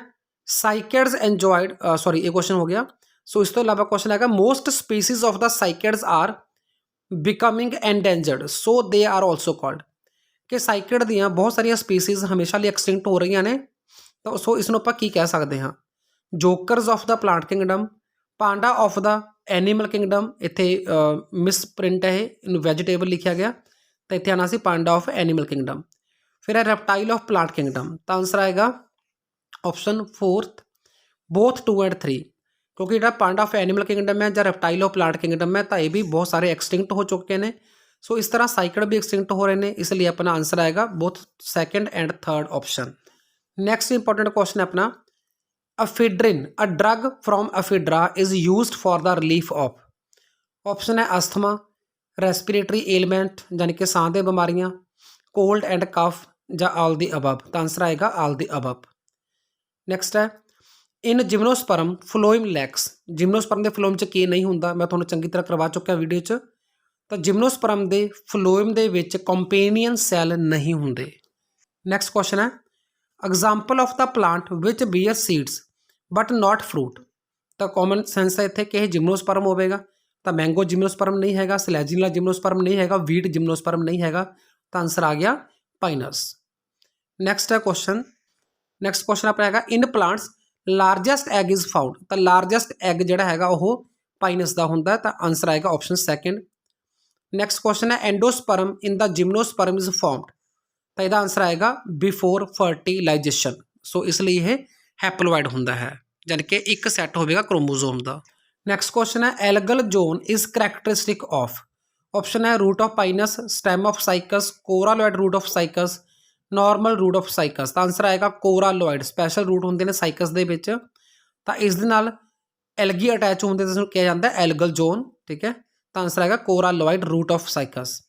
ਸਾਈਕੈਡਸ ਐਂਜੋਇਡ, ਸੌਰੀ ਇਹ ਕੁਐਸਚਨ ਹੋ ਗਿਆ। ਸੋ ਇਸ ਤੋਂ ਇਲਾਵਾ ਕੁਐਸਚਨ ਹੈਗਾ most species of the cycads are becoming endangered so they are also called, ਕਿ ਸਾਈਕੈਡ ਦੀਆਂ ਬਹੁਤ ਸਾਰੀਆਂ ਸਪੀਸੀਜ਼ ਹਮੇਸ਼ਾ ਲਈ ਐਕਸਟਿੰਕਟ ਹੋ ਰਹੀਆਂ ਨੇ, ਤਾਂ ਸੋ ਇਸ ਨੂੰ ਆਪਾਂ ਕੀ ਕਹਿ ਸਕਦੇ ਹਾਂ? Jokers of the plant kingdom, panda of the animal kingdom, ਇੱਥੇ ਮਿਸਪ੍ਰਿੰਟ ਹੈ, ਇਹਨੂੰ ਵੈਜੀਟੇਬਲ ਲਿਖਿਆ ਗਿਆ ਤਾਂ ਇੱਥੇ ਆਉਣਾ ਸੀ ਪਾਂਡਾ ਆਫ ਐਨੀਮਲ ਕਿੰਗਡਮ। ਫਿਰ ਹੈ ਰੈਪਟਾਈਲ ਆਫ ਪਲਾਂਟ ਕਿੰਗਡਮ, ਤਾਂ ਆਂਸਰ ਆਏਗਾ ਆਪਸ਼ਨ 4th ਬੋਥ 2 ਐਂਡ 3। क्योंकि जो पार्ट ऑफ एनिमल किंगडम है ਜਾਂ ਰੈਪਟਾਈਲ ऑफ प्लांट किंगडम है तो ये भी बहुत सारे एक्सटिंक्ट हो चुके हैं। सो इस तरह साइकड़ भी एक्सटिंक्ट हो रहे हैं, इसलिए अपना आंसर आएगा both second and third option. Next important question है अपना ephedrine a drug from ephedra is used for the relief of. Option है अस्थमा, रेस्पिरेटरी एलिमेंट यानी कि सांस दी बीमारियां, कोल्ड एंड कफ ਜਾਂ ਆਲ ਦੀ ਅਬਵ। ਤਾਂ ਆंसर ਆਏਗਾ ਆਲ ਦੀ ਅਬਵ। ਨੈਕਸਟ ਹੈ ਇਨ ਜਿਮਨੋਸਪਰਮ ਫਲੋਇਮ ਲੈਕਸ। ਜਿਮਨੋਸਪਰਮ ਦੇ ਫਲੋਇਮ 'ਚ ਕੀ ਨਹੀਂ ਹੁੰਦਾ, ਮੈਂ ਤੁਹਾਨੂੰ ਚੰਗੀ ਤਰ੍ਹਾਂ ਕਰਵਾ ਚੁੱਕਿਆ ਵੀਡੀਓ 'ਚ। ਤਾਂ ਜਿਮਨੋਸਪਰਮ ਦੇ ਫਲੋਇਮ ਦੇ ਵਿੱਚ ਕੰਪੈਨੀਅਨ ਸੈੱਲ ਨਹੀਂ ਹੁੰਦੇ। ਨੈਕਸਟ ਕੁਐਸਚਨ ਹੈ example of the plant which beer seeds but not fruit. ਤਾਂ ਕਾਮਨ ਸੈਂਸ ਹੈ ਇੱਥੇ ਕਿ ਇਹ ਜਿਮਨੋਸਪਰਮ ਹੋਵੇਗਾ। ਤਾਂ ਮੈਂਗੋ ਜਿਮਨੋਸਪਰਮ ਨਹੀਂ ਹੈਗਾ, ਸਲੈਜੀਨਲਾ ਜਿਮਨੋਸਪਰਮ ਨਹੀਂ ਹੈਗਾ, ਵੀਟ ਜਿਮਨੋਸਪਰਮ ਨਹੀਂ ਹੈਗਾ। ਤਾਂ ਆंसर ਆ ਗਿਆ ਪਾਈਨਸ। ਨੈਕਸਟ ਹੈ ਕੁਐਸਚਨ, ਨੈਕਸਟ ਕੁਐਸਚਨ ਆਪਣਾ ਹੈਗਾ in plants largest egg is found. ਤਾਂ ਲਾਰਜੈਸਟ ਐਗ ਜਿਹੜਾ ਹੈਗਾ ਉਹ ਪਾਈਨਸ ਦਾ ਹੁੰਦਾ। ਤਾਂ ਆंसर ਆਏਗਾ ਆਪਸ਼ਨ ਸੈਕਿੰਡ। ਨੈਕਸਟ ਕੁਐਸਚਨ ਹੈ ਐਂਡੋਸਪਰਮ ਇਨ ਦਾ ਜਿਮਨੋਸਪਰਮ ਇਜ਼ ਫਾਰਮਡ। ਤਾਂ ਇਹਦਾ ਆंसर ਆਏਗਾ ਬਿਫੋਰ ਫਰਟੀਲਾਈਜੇਸ਼ਨ। ਸੋ ਇਸ ਲਈ ਇਹ ਹੈਪਲੋਇਡ ਹੁੰਦਾ ਹੈ, ਯਾਨੀ ਕਿ ਇੱਕ ਸੈੱਟ ਹੋਵੇਗਾ ਕ੍ਰੋਮੋਜ਼ੋਮ ਦਾ। ਨੈਕਸਟ ਕੁਐਸਚਨ ਹੈ algal zone is characteristic of. Option है root of Pinus, stem of Cycas, coralloid root of Cycas, normal root of Cycas. तो आंसर आएगा कोरालॉइड। स्पैशल रूट होंगे ने साइकस के विच, तो इस दे नाल एलगी अटैच होंगे तो कहा जाता है एलगल जोन। ठीक है, तो आंसर आएगा coralloid root of Cycas.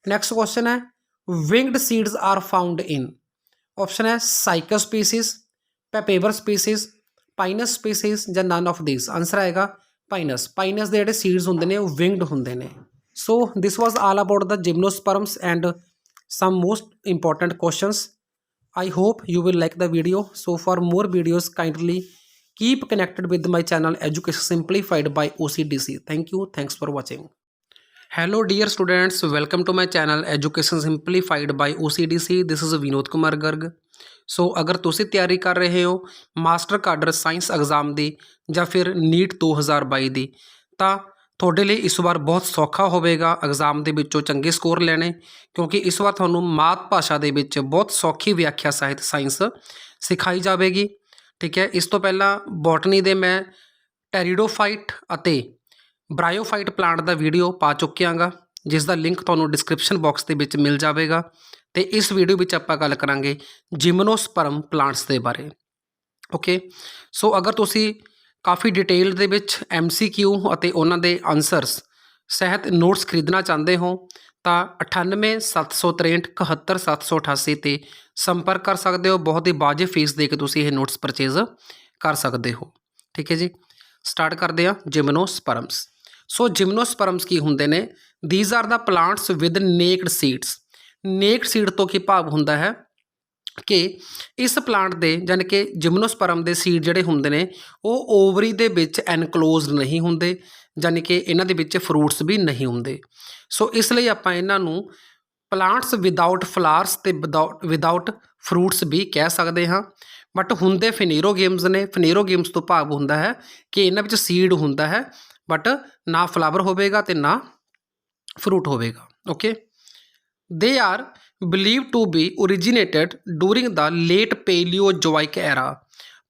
Next question है winged seeds are found in. Option है Cycas species, Papaver species, Pinus species या नन ऑफ दिस। आंसर आएगा पाइनस। पाइनस के जोड़े सीड्स होंगे ने विंग्ड होंगे ने। So this was all about the gymnosperms and some most important questions. I hope you will like the video. So for more videos kindly keep connected with my channel Education Simplified by OCDC. Thank you. Thanks for watching. Hello dear students, welcome to my channel Education Simplified by OCDC. This is Vinod Kumar Garg. ਸੋ ਅਗਰ ਤੁਸੀਂ ਤਿਆਰੀ ਕਰ ਰਹੇ ਹੋ ਮਾਸਟਰ ਕਾਡਰ ਸਾਇੰਸ ਐਗਜ਼ਾਮ ਦੀ ਜਾਂ ਫਿਰ ਨੀਟ 2022 ਦੀ, ਤਾਂ ਤੁਹਾਡੇ ਲਈ ਇਸ ਵਾਰ ਬਹੁਤ ਸੌਖਾ ਹੋਵੇਗਾ ਐਗਜ਼ਾਮ ਦੇ ਵਿੱਚੋਂ ਚੰਗੇ ਸਕੋਰ ਲੈਣੇ, ਕਿਉਂਕਿ ਇਸ ਵਾਰ ਤੁਹਾਨੂੰ ਮਾਤ ਭਾਸ਼ਾ ਦੇ ਵਿੱਚ ਬਹੁਤ ਸੌਖੀ ਵਿਆਖਿਆ ਸਾਹਿਤ ਸਾਇੰਸ ਸਿਖਾਈ ਜਾਵੇਗੀ। ਠੀਕ ਹੈ, ਇਸ ਤੋਂ ਪਹਿਲਾਂ ਬੋਟਨੀ ਦੇ ਮੈਂ ਟੈਰੀਡੋਫਾਈਟ ਅਤੇ ਬ੍ਰਾਇਓਫਾਈਟ ਪਲਾਂਟ ਦਾ ਵੀਡੀਓ ਪਾ ਚੁੱਕਿਆਂਗਾ, ਜਿਸ ਦਾ ਲਿੰਕ ਤੁਹਾਨੂੰ ਡਿਸਕ੍ਰਿਪਸ਼ਨ ਬਾਕਸ ਦੇ ਵਿੱਚ ਮਿਲ ਜਾਵੇਗਾ। ਅਤੇ ਇਸ ਵੀਡੀਓ ਵਿੱਚ ਆਪਾਂ ਗੱਲ ਕਰਾਂਗੇ ਜਿਮਨੋਸਪਰਮ ਪਲਾਂਟਸ ਦੇ ਬਾਰੇ। ਓਕੇ, ਸੋ ਅਗਰ ਤੁਸੀਂ ਕਾफ़ी डिटेल ਦੇ ਵਿੱਚ MCQ ਅਤੇ ਉਹਨਾਂ ਦੇ ਆਨਸਰਸ ਸਹਿਤ ਨੋਟਸ ਖਰੀਦਣਾ ਚਾਹੁੰਦੇ ਹੋ ਤਾਂ 9876371788 ਤੇ ਸੰਪਰਕ ਕਰ ਸਕਦੇ ਹੋ। ਬਹੁਤ ਹੀ ਵਾਜਿਬ ਫੀਸ ਦੇ ਕੇ ਤੁਸੀਂ ਇਹ ਨੋਟਸ ਪਰਚੇਜ਼ ਕਰ ਸਕਦੇ ਹੋ। ਠੀਕ ਹੈ ਜੀ, ਸਟਾਰਟ ਕਰਦੇ ਹਾਂ ਜਿਮਨੋਸਪਰਮਸ। ਸੋ ਜਿਮਨੋਸਪਰਮਸ ਕੀ ਹੁੰਦੇ ਨੇ? These are the plants with naked seeds. Naked seed ਤੋਂ ਕੀ ਭਾਵ ਹੁੰਦਾ ਹੈ ਕਿ ਇਸ ਪਲਾਂਟ ਦੇ ਯਾਨੀ ਕਿ ਜਿਮਨੋਸਪਰਮ ਦੇ ਸੀਡ ਜਿਹੜੇ ਹੁੰਦੇ ਨੇ ਉਹ ਓਵਰੀ ਦੇ ਵਿੱਚ ਐਨਕਲੋਜ਼ਡ ਨਹੀਂ ਹੁੰਦੇ, ਯਾਨੀ ਕਿ ਇਹਨਾਂ ਦੇ ਵਿੱਚ ਫਰੂਟਸ ਵੀ ਨਹੀਂ ਹੁੰਦੇ। ਸੋ ਇਸ ਲਈ ਆਪਾਂ ਇਹਨਾਂ ਨੂੰ ਪਲਾਂਟਸ ਵਿਦਾਊਟ ਫਲਾਵਰਸ ਅਤੇ ਵਿਦਾਊਟ ਫਰੂਟਸ ਵੀ ਕਹਿ ਸਕਦੇ ਹਾਂ। ਬਟ ਹੁੰਦੇ ਫਨੇਰੋਗੇਮਸ ਨੇ। ਫਨੇਰੋਗੇਮਸ ਤੋਂ ਭਾਵ ਹੁੰਦਾ ਹੈ ਕਿ ਇਹਨਾਂ ਵਿੱਚ ਸੀਡ ਹੁੰਦਾ ਹੈ ਬਟ ਨਾ ਫਲਾਵਰ ਹੋਵੇਗਾ ਅਤੇ ਨਾ ਫਰੂਟ ਹੋਵੇਗਾ। Okay, they R believed to be originated during the late Paleozoic era।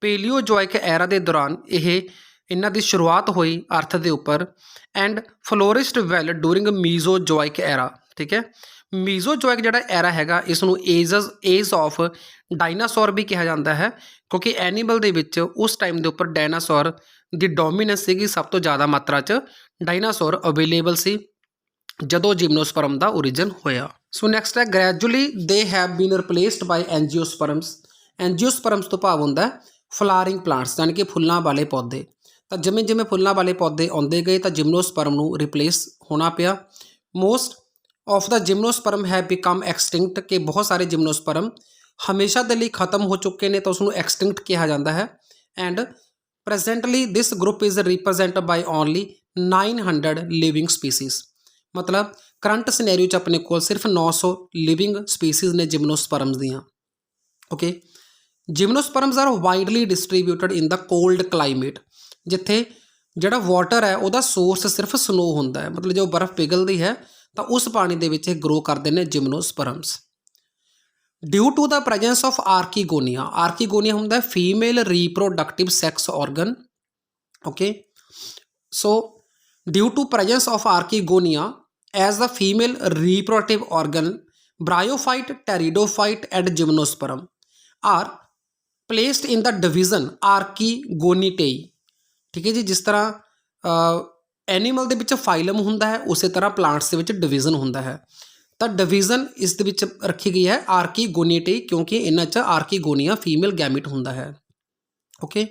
Paleozoic era ਦੇ ਦੌਰਾਨ ਇਹਨਾਂ ਦੀ ਸ਼ੁਰੂਆਤ ਹੋਈ ਅਰਥ ਦੇ ਉੱਪਰ। And flourished well during Mesozoic era। ਠੀਕ ਹੈ, ਮੀਜ਼ੋਜੋਇਕ ਜਿਹੜਾ ਐਰਾ ਹੈਗਾ ਇਸ ਨੂੰ ਏਜ ਆਫ ਡਾਇਨਾਸੌਰ ਵੀ ਕਿਹਾ ਜਾਂਦਾ ਹੈ, ਕਿਉਂਕਿ ਐਨੀਮਲ ਦੇ ਵਿੱਚ ਉਸ ਟਾਈਮ ਦੇ ਉੱਪਰ ਡਾਇਨਾਸੌਰ ਦੀ ਡੋਮੀਨੈਂਸ ਸੀਗੀ। ਸਭ ਤੋਂ ਜ਼ਿਆਦਾ ਮਾਤਰਾ 'ਚ ਡਾਇਨਾਸੌਰ ਅਵੇਲੇਬਲ ਸੀ ਜਦੋਂ ਜਿਮਨੋਸਪਰਮ ਦਾ ਓਰੀਜਨ ਹੋਇਆ। ਸੋ ਨੈਕਸਟ ਹੈ gradually they have been ਰਿਪਲੇਸਡ by angiosperms. Angiosperms ਤੋਂ ਭਾਵ ਹੁੰਦਾ ਫਲਾਰਿੰਗ ਪਲਾਂਟਸ, ਯਾਨੀ ਕਿ ਫੁੱਲਾਂ ਵਾਲੇ ਪੌਦੇ। ਤਾਂ ਜਿਵੇਂ ਜਿਵੇਂ ਫੁੱਲਾਂ ਵਾਲੇ ਪੌਦੇ ਆਉਂਦੇ ਗਏ ਤਾਂ ਜਿਮਨੋਸਪਰਮ ਨੂੰ ਰਿਪਲੇਸ ਹੋਣਾ ਪਿਆ। Most of the gymnosperm have become extinct, ਕਿ ਬਹੁਤ ਸਾਰੇ ਜਿਮਨੋਸਪਰਮ ਹਮੇਸ਼ਾ ਦੇ ਲਈ ਖਤਮ ਹੋ ਚੁੱਕੇ ਨੇ ਤਾਂ ਉਸ ਨੂੰ ਐਕਸਟਿੰਕਟ ਕਿਹਾ ਜਾਂਦਾ ਹੈ। And presently this group is represent by only 900 living species. मतलब करंट सिनेरियो च अपने को सिर्फ 900 लिविंग स्पीसीज़ ने जिमनोस्पर्म्स दियाँ। Okay, gymnosperms are widely distributed in the cold climate. जिथे जिहड़ा वाटर है उहदा सोर्स सिर्फ स्नो होंदा है, मतलब जो बर्फ़ पिघलती है तो उस पानी दे विच ग्रो करते हैं gymnosperms. Due to the presence of archegonia. Archegonia होंदा female reproductive sex organ okay, so due to presence of archegonia as the female reproductive organ, bryophyte, pteridophyte and gymnosperm are placed in the division Archegoniatae. ठीक है जी, जिस तरह एनीमल ਦੇ ਵਿੱਚ ਫਾਈਲਮ ਹੁੰਦਾ ਹੈ, ਉਸੇ ਤਰ੍ਹਾਂ ਪਲਾਂਟਸ ਦੇ ਵਿੱਚ ਡਿਵੀਜ਼ਨ ਹੁੰਦਾ ਹੈ। ਤਾਂ ਡਿਵੀਜ਼ਨ ਇਸ ਦੇ ਵਿੱਚ ਰੱਖੀ ਗਈ ਹੈ ਆਰਕੀਗੋਨੀਟੇ, ਕਿਉਂਕਿ ਇਹਨਾਂ 'ਚ ਆਰਕੀਗੋਨੀਆ ਫੀਮੇਲ ਗੈਮਿਟ ਹੁੰਦਾ ਹੈ। ਓਕੇ,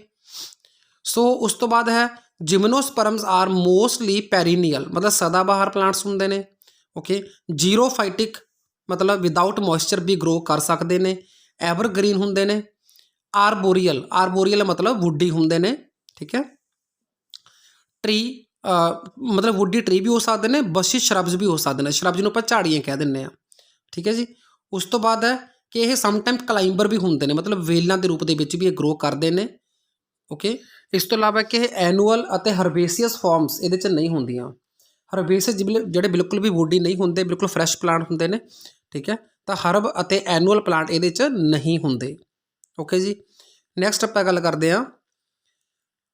ਸੋ ਉਸ ਤੋਂ ਬਾਅਦ ਹੈ ਜਿਮਨੋਸਪਰਮਸ ਆਰ ਮੋਸਟਲੀ ਪੈਰੀਨੀਅਲ, ਮਤਲਬ ਸਦਾਬਹਾਰ ਪਲਾਂਟਸ ਹੁੰਦੇ ਨੇ। ਓਕੇ, ਜ਼ੀਰੋਫਾਈਟਿਕ ਮਤਲਬ ਵਿਦਾਊਟ ਮੋਇਸਚਰ ਵੀ ਗਰੋ ਕਰ ਸਕਦੇ ਨੇ। ਐਵਰਗ੍ਰੀਨ ਹੁੰਦੇ ਨੇ। ਆਰਬੋਰੀਅਲ, ਆਰਬੋਰੀਅਲ ਮਤਲਬ ਵੁੱਡੀ ਹੁੰਦੇ ਨੇ। ਠੀਕ ਹੈ, ट्री मतलब वुडी ट्री भी हो सकते हैं, बशी शरब्स भी हो सकते हैं। शरब जिन्होंने आप झाड़ियाँ कह दें। ठीक है जी, उस तो बाद है कि ये समटाइम क्लाइंबर भी होंगे ने, मतलब वेलों के रूप में भी ग्रो करते हैं। ओके, इस तो इलावा कि एनुअल और हरबेसीअस फॉर्म्स ये नहीं होंदियां। हरबेसीअस जोड़े बिल्कुल भी वुडी नहीं होंगे, बिल्कुल फ्रैश प्लांट होंगे ने। ठीक है, तो हरब और एनुअल प्लांट ये नहीं होंगे। ओके जी, नैक्सट आप गल करते हैं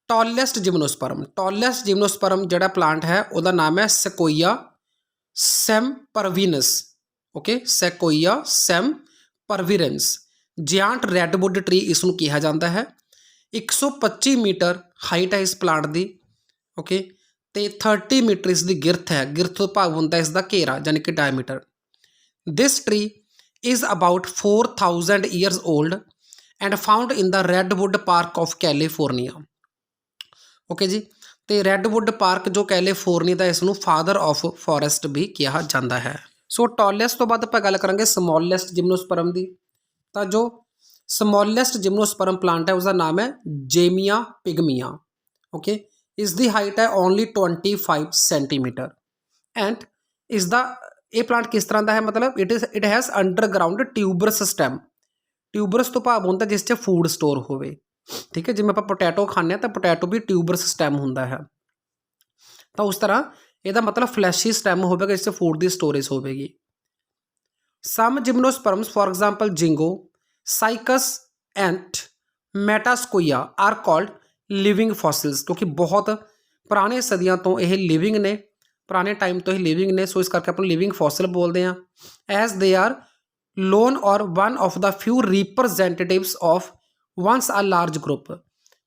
टॉलेस्ट जिम्नोस्पर्म। टॉलेस्ट जिम्नोस्पर्म जोड़ा प्लांट है उसका नाम है सेकोइया सेमपरविनस। ओके, सेकोइया सेमपरविरेंस। जियांट रेडवुड ट्री इसनूं कहा जाता है। 125 मीटर हाइट है इस प्लांट की। ओके, तो 30 मीटर इसकी गिरथ है। गिरथ तो भाव होंदा इसका घेरा, यानी कि diameter. This tree is about 4000 years old and found in the redwood park of California. Okay जी, तो रेडवुड पार्क जो कैलीफोर्निया का इसनूं फादर ऑफ फॉरेस्ट भी कहा जाता है। सो टॉलेस्ट तो बाद आप गल करांगे समॉलेस्ट जिम्नोस्पर्म की। तो जो समॉलेस्ट जिम्नोस्पर्म प्लांट है उसका नाम है जेमिया पिगमिया। ओके, इसकी हाइट है ओनली 25 सेंटीमीटर एंड इसका ये प्लांट किस तरह का है, मतलब it has underground tuberous stem. Tuberous तो भाव होंदा जिस च फूड स्टोर होवे। ठीक है, जिवें आपां पोटैटो खाने तो पोटैटो भी ट्यूबरस स्टैम होंदा है। तो उस तरह यदा मतलब फ्लैशी स्टैम होगा जिससे फूड की स्टोरेज होगी। Some gymnosperms for example ginkgo, Cycas and Metasequoia are called living fossils, क्योंकि बहुत पुराने सदियों तो यह लिविंग ने, पुराने टाइम तो यह लिविंग ने, सो इस करके अपन लिविंग फॉसिल बोलते हैं। एज दे आर लोन और one of the few representatives of once a large group,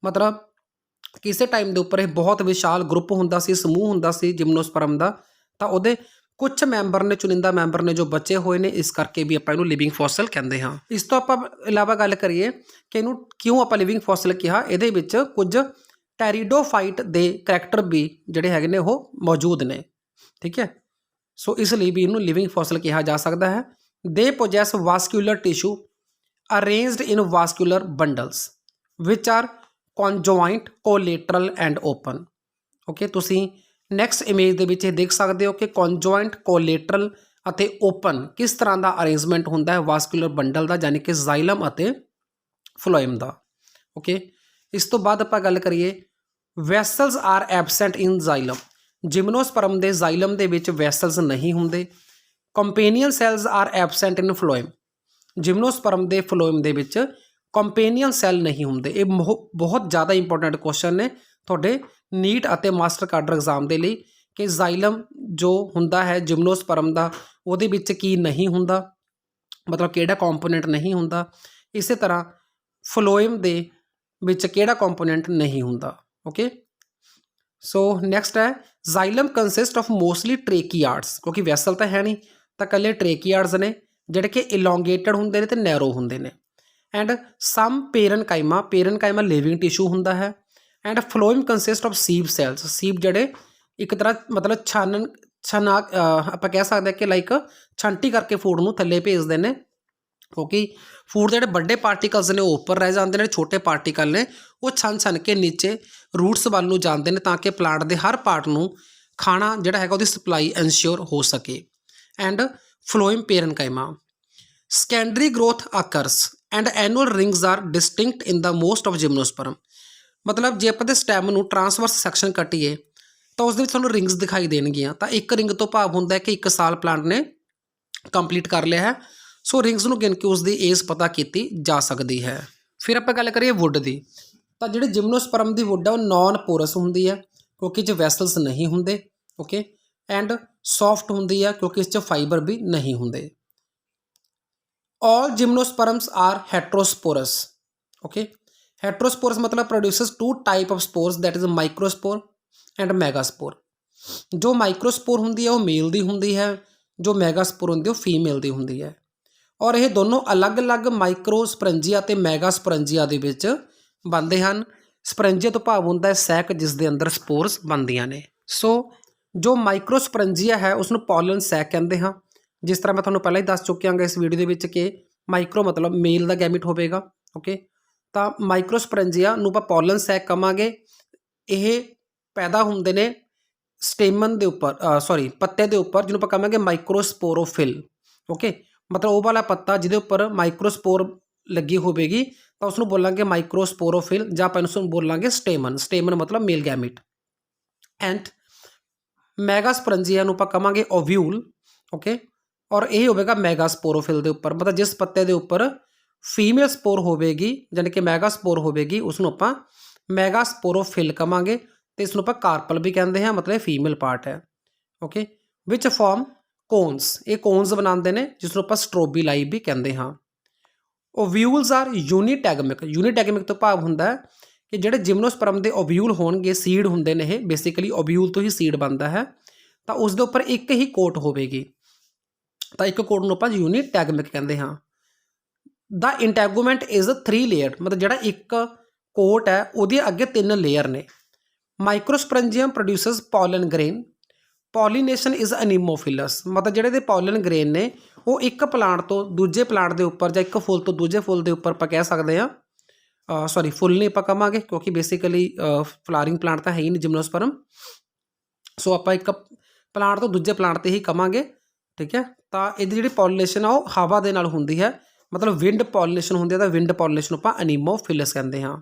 मतलब किसी टाइम के उपर यह बहुत विशाल ग्रुप होंदा सी, समूह होंदा सी जिम्नोस्पर्म का। तो उहदे कुछ मैंबर ने, चुनिंदा मैंबर ने जो बचे हुए ने, इस करके भी आपां इहनूं लिविंग फॉसिल कहते हैं। इस तो आप इलावा गल करिए कि इहनूं क्यों आपां लिविंग फॉसिल कहा, इहदे विच कुछ टेरिडोफाइट दे करैक्टर भी जिहड़े हैगे ने वो मौजूद ने। ठीक है, सो इसलिए भी इहनूं लिविंग फॉसिल कहा जा सकता है। They possess vascular tissue arranged in vascular bundles which are conjoint, collateral and open। Okay, तुसी नैक्सट इमेज दे विच देख सकते हो कि conjoint, collateral अते open किस तरह का अरेंजमेंट होंदा है वास्कुलर बंडल का, यानी कि जाइलम अते फ्लोएम का। ओके, इस तो बाद आपां गल करिए vessels are absent in xylem. Gymnosperm के जाइलम दे विच वैसल्स नहीं होंदे। Companion cells are absent in phloem. Gymnosperm के फ्लोएम दे विच कंपेनियन सैल नहीं होंगे। ये बहुत ज़्यादा इंपोर्टेंट क्वेश्चन ने थोड़े नीट और मास्टर काडर एग्जाम के लिए कि जाइलम जो होंदा है जिम्नोस्पर्म का उहदे विच की नहीं होंदा, मतलब किहड़ा कंपोनेंट नहीं होंदा। इस तरह फ्लोएम दे विच किहड़ा कंपोनेंट नहीं होंदा। ओके, सो नैक्सट है जाइलम कंसिस्ट ऑफ मोस्टली ट्रेकियार्ड्स, क्योंकि वैसल तो है नहीं, तो कल्ले ट्रेकियार्ड्स ने ਜਿਹੜੇ कि इलोंगेटेड होंगे ने ते नैरो होंगे ने। And some parenchyma, parenchyma living tissue होंदा है। And phloem consist of sieve cells. Sieve जड़े एक तरह मतलब छना आप कह सकते हैं कि लाइक छंटी करके फूड नूं थल्ले भेजते हैं, क्योंकि फूड के जोड़े बड़े पार्टिकल्स ने उपर रह जाते हैं, छोटे पार्टिकल ने वो छन छन के नीचे रूट्स वाल नूं जाते हैं, ताकि प्लांट के हर पार्ट नूं खाना जिहड़ा हैगा उहदी सप्लाई इंश्योर हो सके। And phloem parenchyma secondary growth occurs and annual rings are distinct in the most of gymnosperm। मतलब जे आप स्टैम नूं ट्रांसवर्स सैक्शन कट्टिए तो उस सानूं रिंग्स दिखाई देणगियां। तो एक रिंग तो भाव होंदा है कि 1 साल प्लांट ने कंप्लीट कर लिया है। सो रिंग्स नूं गिन के उसकी एज पता की जा सकती है। फिर आप गल करिए वुड की। ਤਾਂ ਜਿਹੜੇ ਜਿਮਨੋਸਪਰਮ ਦੀ ਵੁੱਡ ਆ ਉਹ ਨॉन पोरस ਹੁੰਦੀ ਹੈ ਕਿਉਂਕਿ ਇਹ 'ਚ ਵੈਸਲਸ ਨਹੀਂ ਹੁੰਦੇ। ਓਕੇ, ਐਂਡ ਸੌਫਟ ਹੁੰਦੀ ਆ ਕਿਉਂਕਿ ਇਸ 'ਚ ਫਾਈਬਰ ਵੀ ਨਹੀਂ ਹੁੰਦੇ। All gymnosperms are heterosporous. Okay, heterosporous मतलब produces two type of spores that is microspore and megaspore. जो माइक्रोस्पोर होंगी है वो मेल दी होंगी है, जो मैगास्पोर होंगी है वो फीमेल दी होंगी है। और ये दोनों अलग अलग माइक्रोस्परंजिया ते मैगास्परंजिया दे विच बनते हैं। स्परंजिया तो भाव होंदा है सैक जिस दे अंदर स्पोर्स बनदियां ने। सो जो माइक्रोस्परंजिया है उसनूं पॉलन सैक कहते हैं। जिस तरह मैं तुहानूं पहले ही दस चुकिया इस वीडियो के विच कि माइक्रो मतलब मेल का गैमिट होगा। ओके, तो माइक्रोस्परंजिया नूं आपां पॉलन सैक कहांगे। ये पैदा होंदे ने स्टेमन के उपर सॉरी पत्ते के उपर जिन्होंने आपां कहांगे माइक्रोस्पोरोफिल। ओके, मतलब वो वाला पत्ता जिहदे उपर माइक्रोस्पोर लगी होगी तो उसनूं बोलांगे माइक्रोस्पोरोफिल, जां आपां इसनूं बोलांगे स्टेमन। स्टेमन मतलब मेल गैमिट। एंड मैगास्परंजिया नूं आपां कहांगे ओव्यूल। ओके, और यही होगा मैगास्पोरोफिल के उपर, मतलब जिस पत्ते के उपर फीमेल स्पोर होगी यानी कि मैगास्पोर होगी उसनूं आपां मैगास्पोरोफिल कहांगे। तो इसनूं आपां कार्पल भी कहते हैं, मतलब फीमेल पार्ट है। ओके, विच फॉर्म कोन्स, ये कोन्स बनाते हैं जिसनूं आपां स्ट्रोबीलाई भी कहते हैं। Ovules are यूनीटैगमिक। यूनीटैगमिक तो भाव होंदा है कि जिहड़े जिम्नोस्पर्म के ओव्यूल होणगे सीड होंदे ने, बेसिकली ओव्यूल तो ही सीड बनता है, तो उस दे उपर एक ही कोट होगी, तो एक कोट नूं आपां यूनीटैगमिक कहते हैं। द इंटैगोमेंट इज 3 लेयर, मतलब जिहड़ा एक कोट है उहदे अगे 3 लेयर ने। Microsporangium produces pollen grain. Pollination is anemophilous, मतलब जिहड़े पॉलन ग्रेन ने वो एक प्लांट तो दूजे प्लांट के उपर जां एक फुल तो दूजे फुल के उपर आपां कह सकते हैं, सॉरी फुल नहीं आपां कहांगे क्योंकि बेसिकली फ्लावरिंग प्लांट तो है ही नहीं जिम्नोस्पर्म। सो आपां एक प्लांट तो दूजे प्लांट ते ही कहांगे। ठीक है, तो इहदी जिहड़ी पॉलीनेशन आ वो हवा दे नाल हुंदी है, मतलब विंड पॉलीनेशन होंदी है, तो विंड पॉलीनेशन आपां अनीमोफिलस कहते हैं।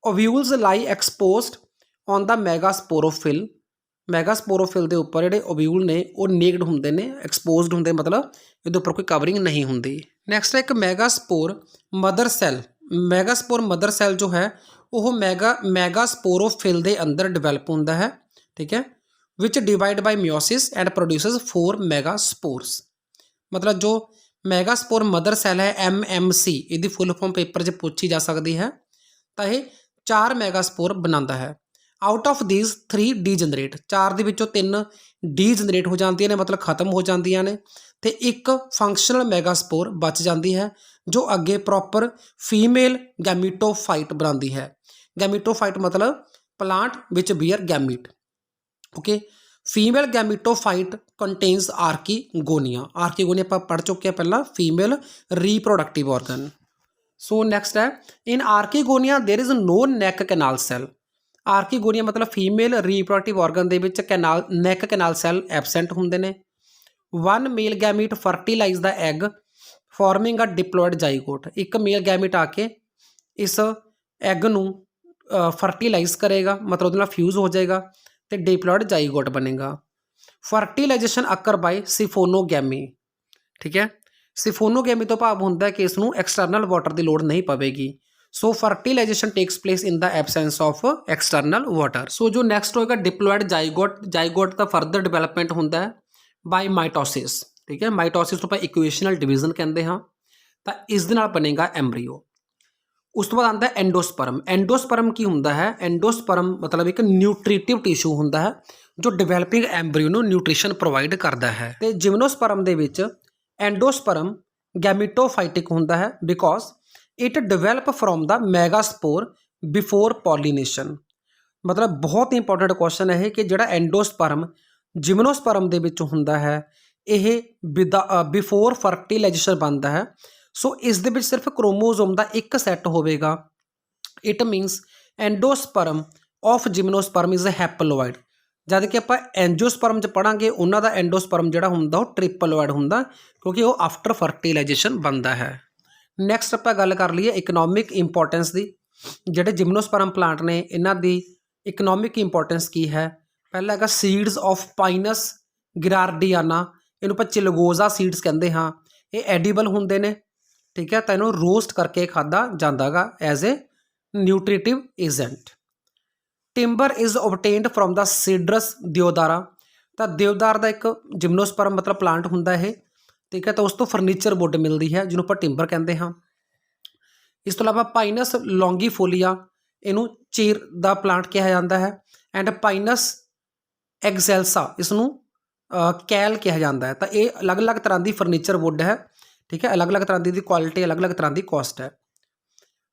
Ovules lie exposed on the megasporophyll. Megasporophyll के उपर जिहड़े ओव्यूल ने वो नेक्ड होंदे ने, एक्सपोज्ड होंदे, मतलब इहदे उपर कोई कवरिंग नहीं होंदी। नैक्सट है एक megaspore mother cell. Megaspore mother cell जो है वो मैगास्पोरोफिल के अंदर डिवेलप होंदा है। ठीक है, विच divide by meiosis and produces 4 मैगास्पोर्स। मतलब जो मैगास्पोर मदर सैल है MMC, इसकी फुल फॉर्म पेपर 'च पूछी जा सकती है, तो यह 4 मैगास्पोर बनाता है। Out of these 3 D generate, 4 के विचों 3 डी जनरेट हो जाती ने, मतलब खत्म हो जाती ने, तो एक फंक्शनल मैगास्पोर बच जाती है जो अगे प्रॉपर फीमेल गैमीटोफाइट बनाती है। गैमीटोफाइट मतलब plant which bear gamete. Okay, female gametophyte contains archegonia. Archegonia आप पढ़ चुके हैं पहला, female reproductive organ. So next है in archegonia there is no neck canal cell. Archegonia मतलब female reproductive organ they which canal neck canal cell absent होंदे ने। 1 male gamete fertilise the egg forming a diploid zygote. एक मेल गैमीट आके इस एग नूं फर्टिलाइज करेगा, मतलब उहदे नाल फ्यूज हो जाएगा तो डिप्लॉयड जाइगोट बनेगा। Fertilisation occur by siphonogamy. ठीक है, सिफोनोगैमी तो भाव होंदा है कि इसनूं एक्सटर्नल वाटर की लोड़ नहीं पवेगी। So fertilisation takes place in the absence of external water. So जो नैक्सट होएगा डिप्लॉयड जाइगोट। जाइगोट का फर्दर डिवेलपमेंट होंदा है बाय माइटोसिस। ठीक है, माइटोसिस तो इक्वेशनल डिवीजन कहते हैं, तो इस दे नाल बनेगा एम्ब्रीओ। उस तो बाद आता है एंडोस्पर्म। एंडोस्पर्म की होंदा है, एंडोस्पर्म मतलब एक न्यूट्रीटिव टिशू होंदा है जो डिवेलपिंग एम्ब्रीओ नूं न्यूट्रीशन प्रोवाइड करता है। तो जिम्नोस्पर्म दे विच एंडोस्पर्म गैमीटोफाइटिक होंदा है because it develop from the megaspore before पॉलीनेशन। मतलब बहुत इंपॉर्टेंट क्वेश्चन है कि जिहड़ा एंडोस्पर्म जिम्नोस्पर्म दे विच होंदा है यह बिफोर फर्टिलाइजेशन बनता है। सो इस दे विच सिर्फ क्रोमोजोम का एक सैट होगा। It मीनस endosperm of gymnosperm is haploid, जद कि आप एंजियोस्पर्म च पढ़ांगे उन्हों का एंडोस्पर्म जिहड़ा हुंदा वो ट्रिपलोइड हुंदा क्योंकि वो आफ्टर फर्टिलाइजेशन बनता है। नैक्सट आप गल कर लीए इकनॉमिक इंपोर्टेंस की। जिहड़े जिम्नोस्पर्म प्लांट ने इन्हां दी इकनॉमिक इंपोर्टेंस की है। पहला है सीड्स ऑफ पाइनस गिरार्डियाना, इन्हूं आपां चिलगोजा सीड्स कहते हाँ। ये एडिबल होंदे ने, ठीक है, तो इन्हूं रोस्ट करके खाधा जाता गा as a nutritive agent. Timber is obtained from the Cedrus deodara. तो देवदार का एक जिम्नोस्पर्म मतलब प्लांट होंदा है, ठीक है। तो उस तो फर्नीचर वुड मिलती है जिन्हों पर टिम्बर कहते हैं। इस तो इलावा पाइनस लॉन्गीफोलिया, इनू चीर का प्लांट कहा जाता है। एंड पाइनस एग्जैल्सा, इसनू कैल कहा जाता है। तो ये अलग अलग तरह की फर्नीचर वुड है, ठीक है। अलग अलग तरह की क्वालिटी, अलग अलग तरह की कॉस्ट है।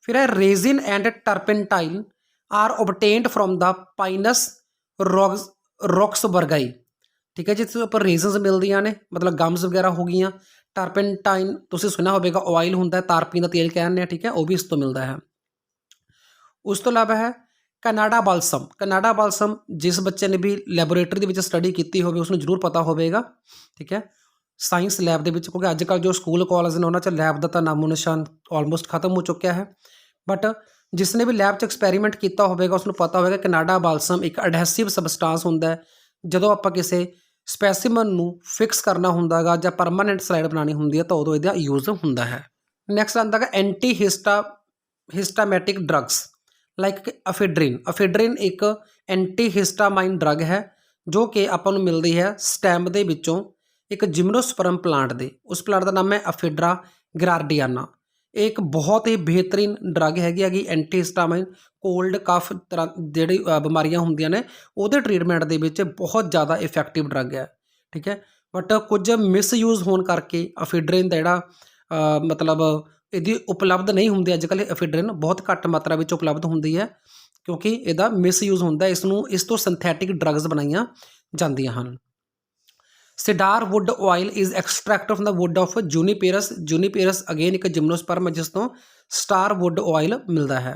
फिर है resin and turpentine are obtained from the Pinus roxburghii, ठीक है। जिस उपर रेजनस मिलदियाँ ने, मतलब गम्स वगैरह हो गई। टर्पेंटाइन तुसीं सुना होगा, ऑयल होंदा है, तारपी का तेल कहने, ठीक है, वह भी इस तो मिलता है। उस तो इलावा है कनाडा बालसम। कनाडा बालसम जिस बच्चे ने भी लैबोरेटरी के स्टडी की हो उसमें जरूर पता होगा, ठीक है, साइंस लैब के, क्योंकि अजकल जो स्कूल कॉलेज ने उन्होंने लैब का तो नामो निशान ऑलमोस्ट खत्म हो चुका है। बट जिसने भी लैब एक्सपैरीमेंट किया होगा उसको पता होगा कनाडा बालसम एक एडहेसिव सबसटांस होंदा है। जो आप किसी स्पैसीमन नू फिक्स करना होंदा गा या परमानेंट स्लाइड बनानी होंदी है तो उदों इसका यूज़ होंदा है। नैक्सट आंदा है anti histaminic drugs like ephedrine. Ephedrine एक एंटी हिस्टामाइन ड्रग है जो कि आपां नूं मिलदी है स्टैम दे विचों एक जिम्नोस्पर्म प्लांट दे। उस प्लांट का नाम है एफेड्रा ग्रार्डियाना। एक बहुत ही बेहतरीन ड्रग हैगी एंटी हिस्टामाइन, कोल्ड कफ तरह जी बीमारियां होंदियां ने उहदे ट्रीटमेंट दे विच बहुत ज़्यादा इफैक्टिव ड्रग है, ठीक है। बट कुछ मिसयूज होने करके एफेड्रिन का जिहड़ा मतलब इहदी उपलब्ध नहीं होंदी। अजकल एफेड्रिन बहुत घੱਟ मात्रा में उपलब्ध होंदी है क्योंकि इसका मिसयूज होंदा, इस तो सिंथैटिक ड्रग्स बनाईयां जांदियां हन। Cedar wood oil is extract from the wood of Juniperus. Juniperus again एक जिम्नोस्पर्म जिस तो स्टार वुड ऑयल मिलता है।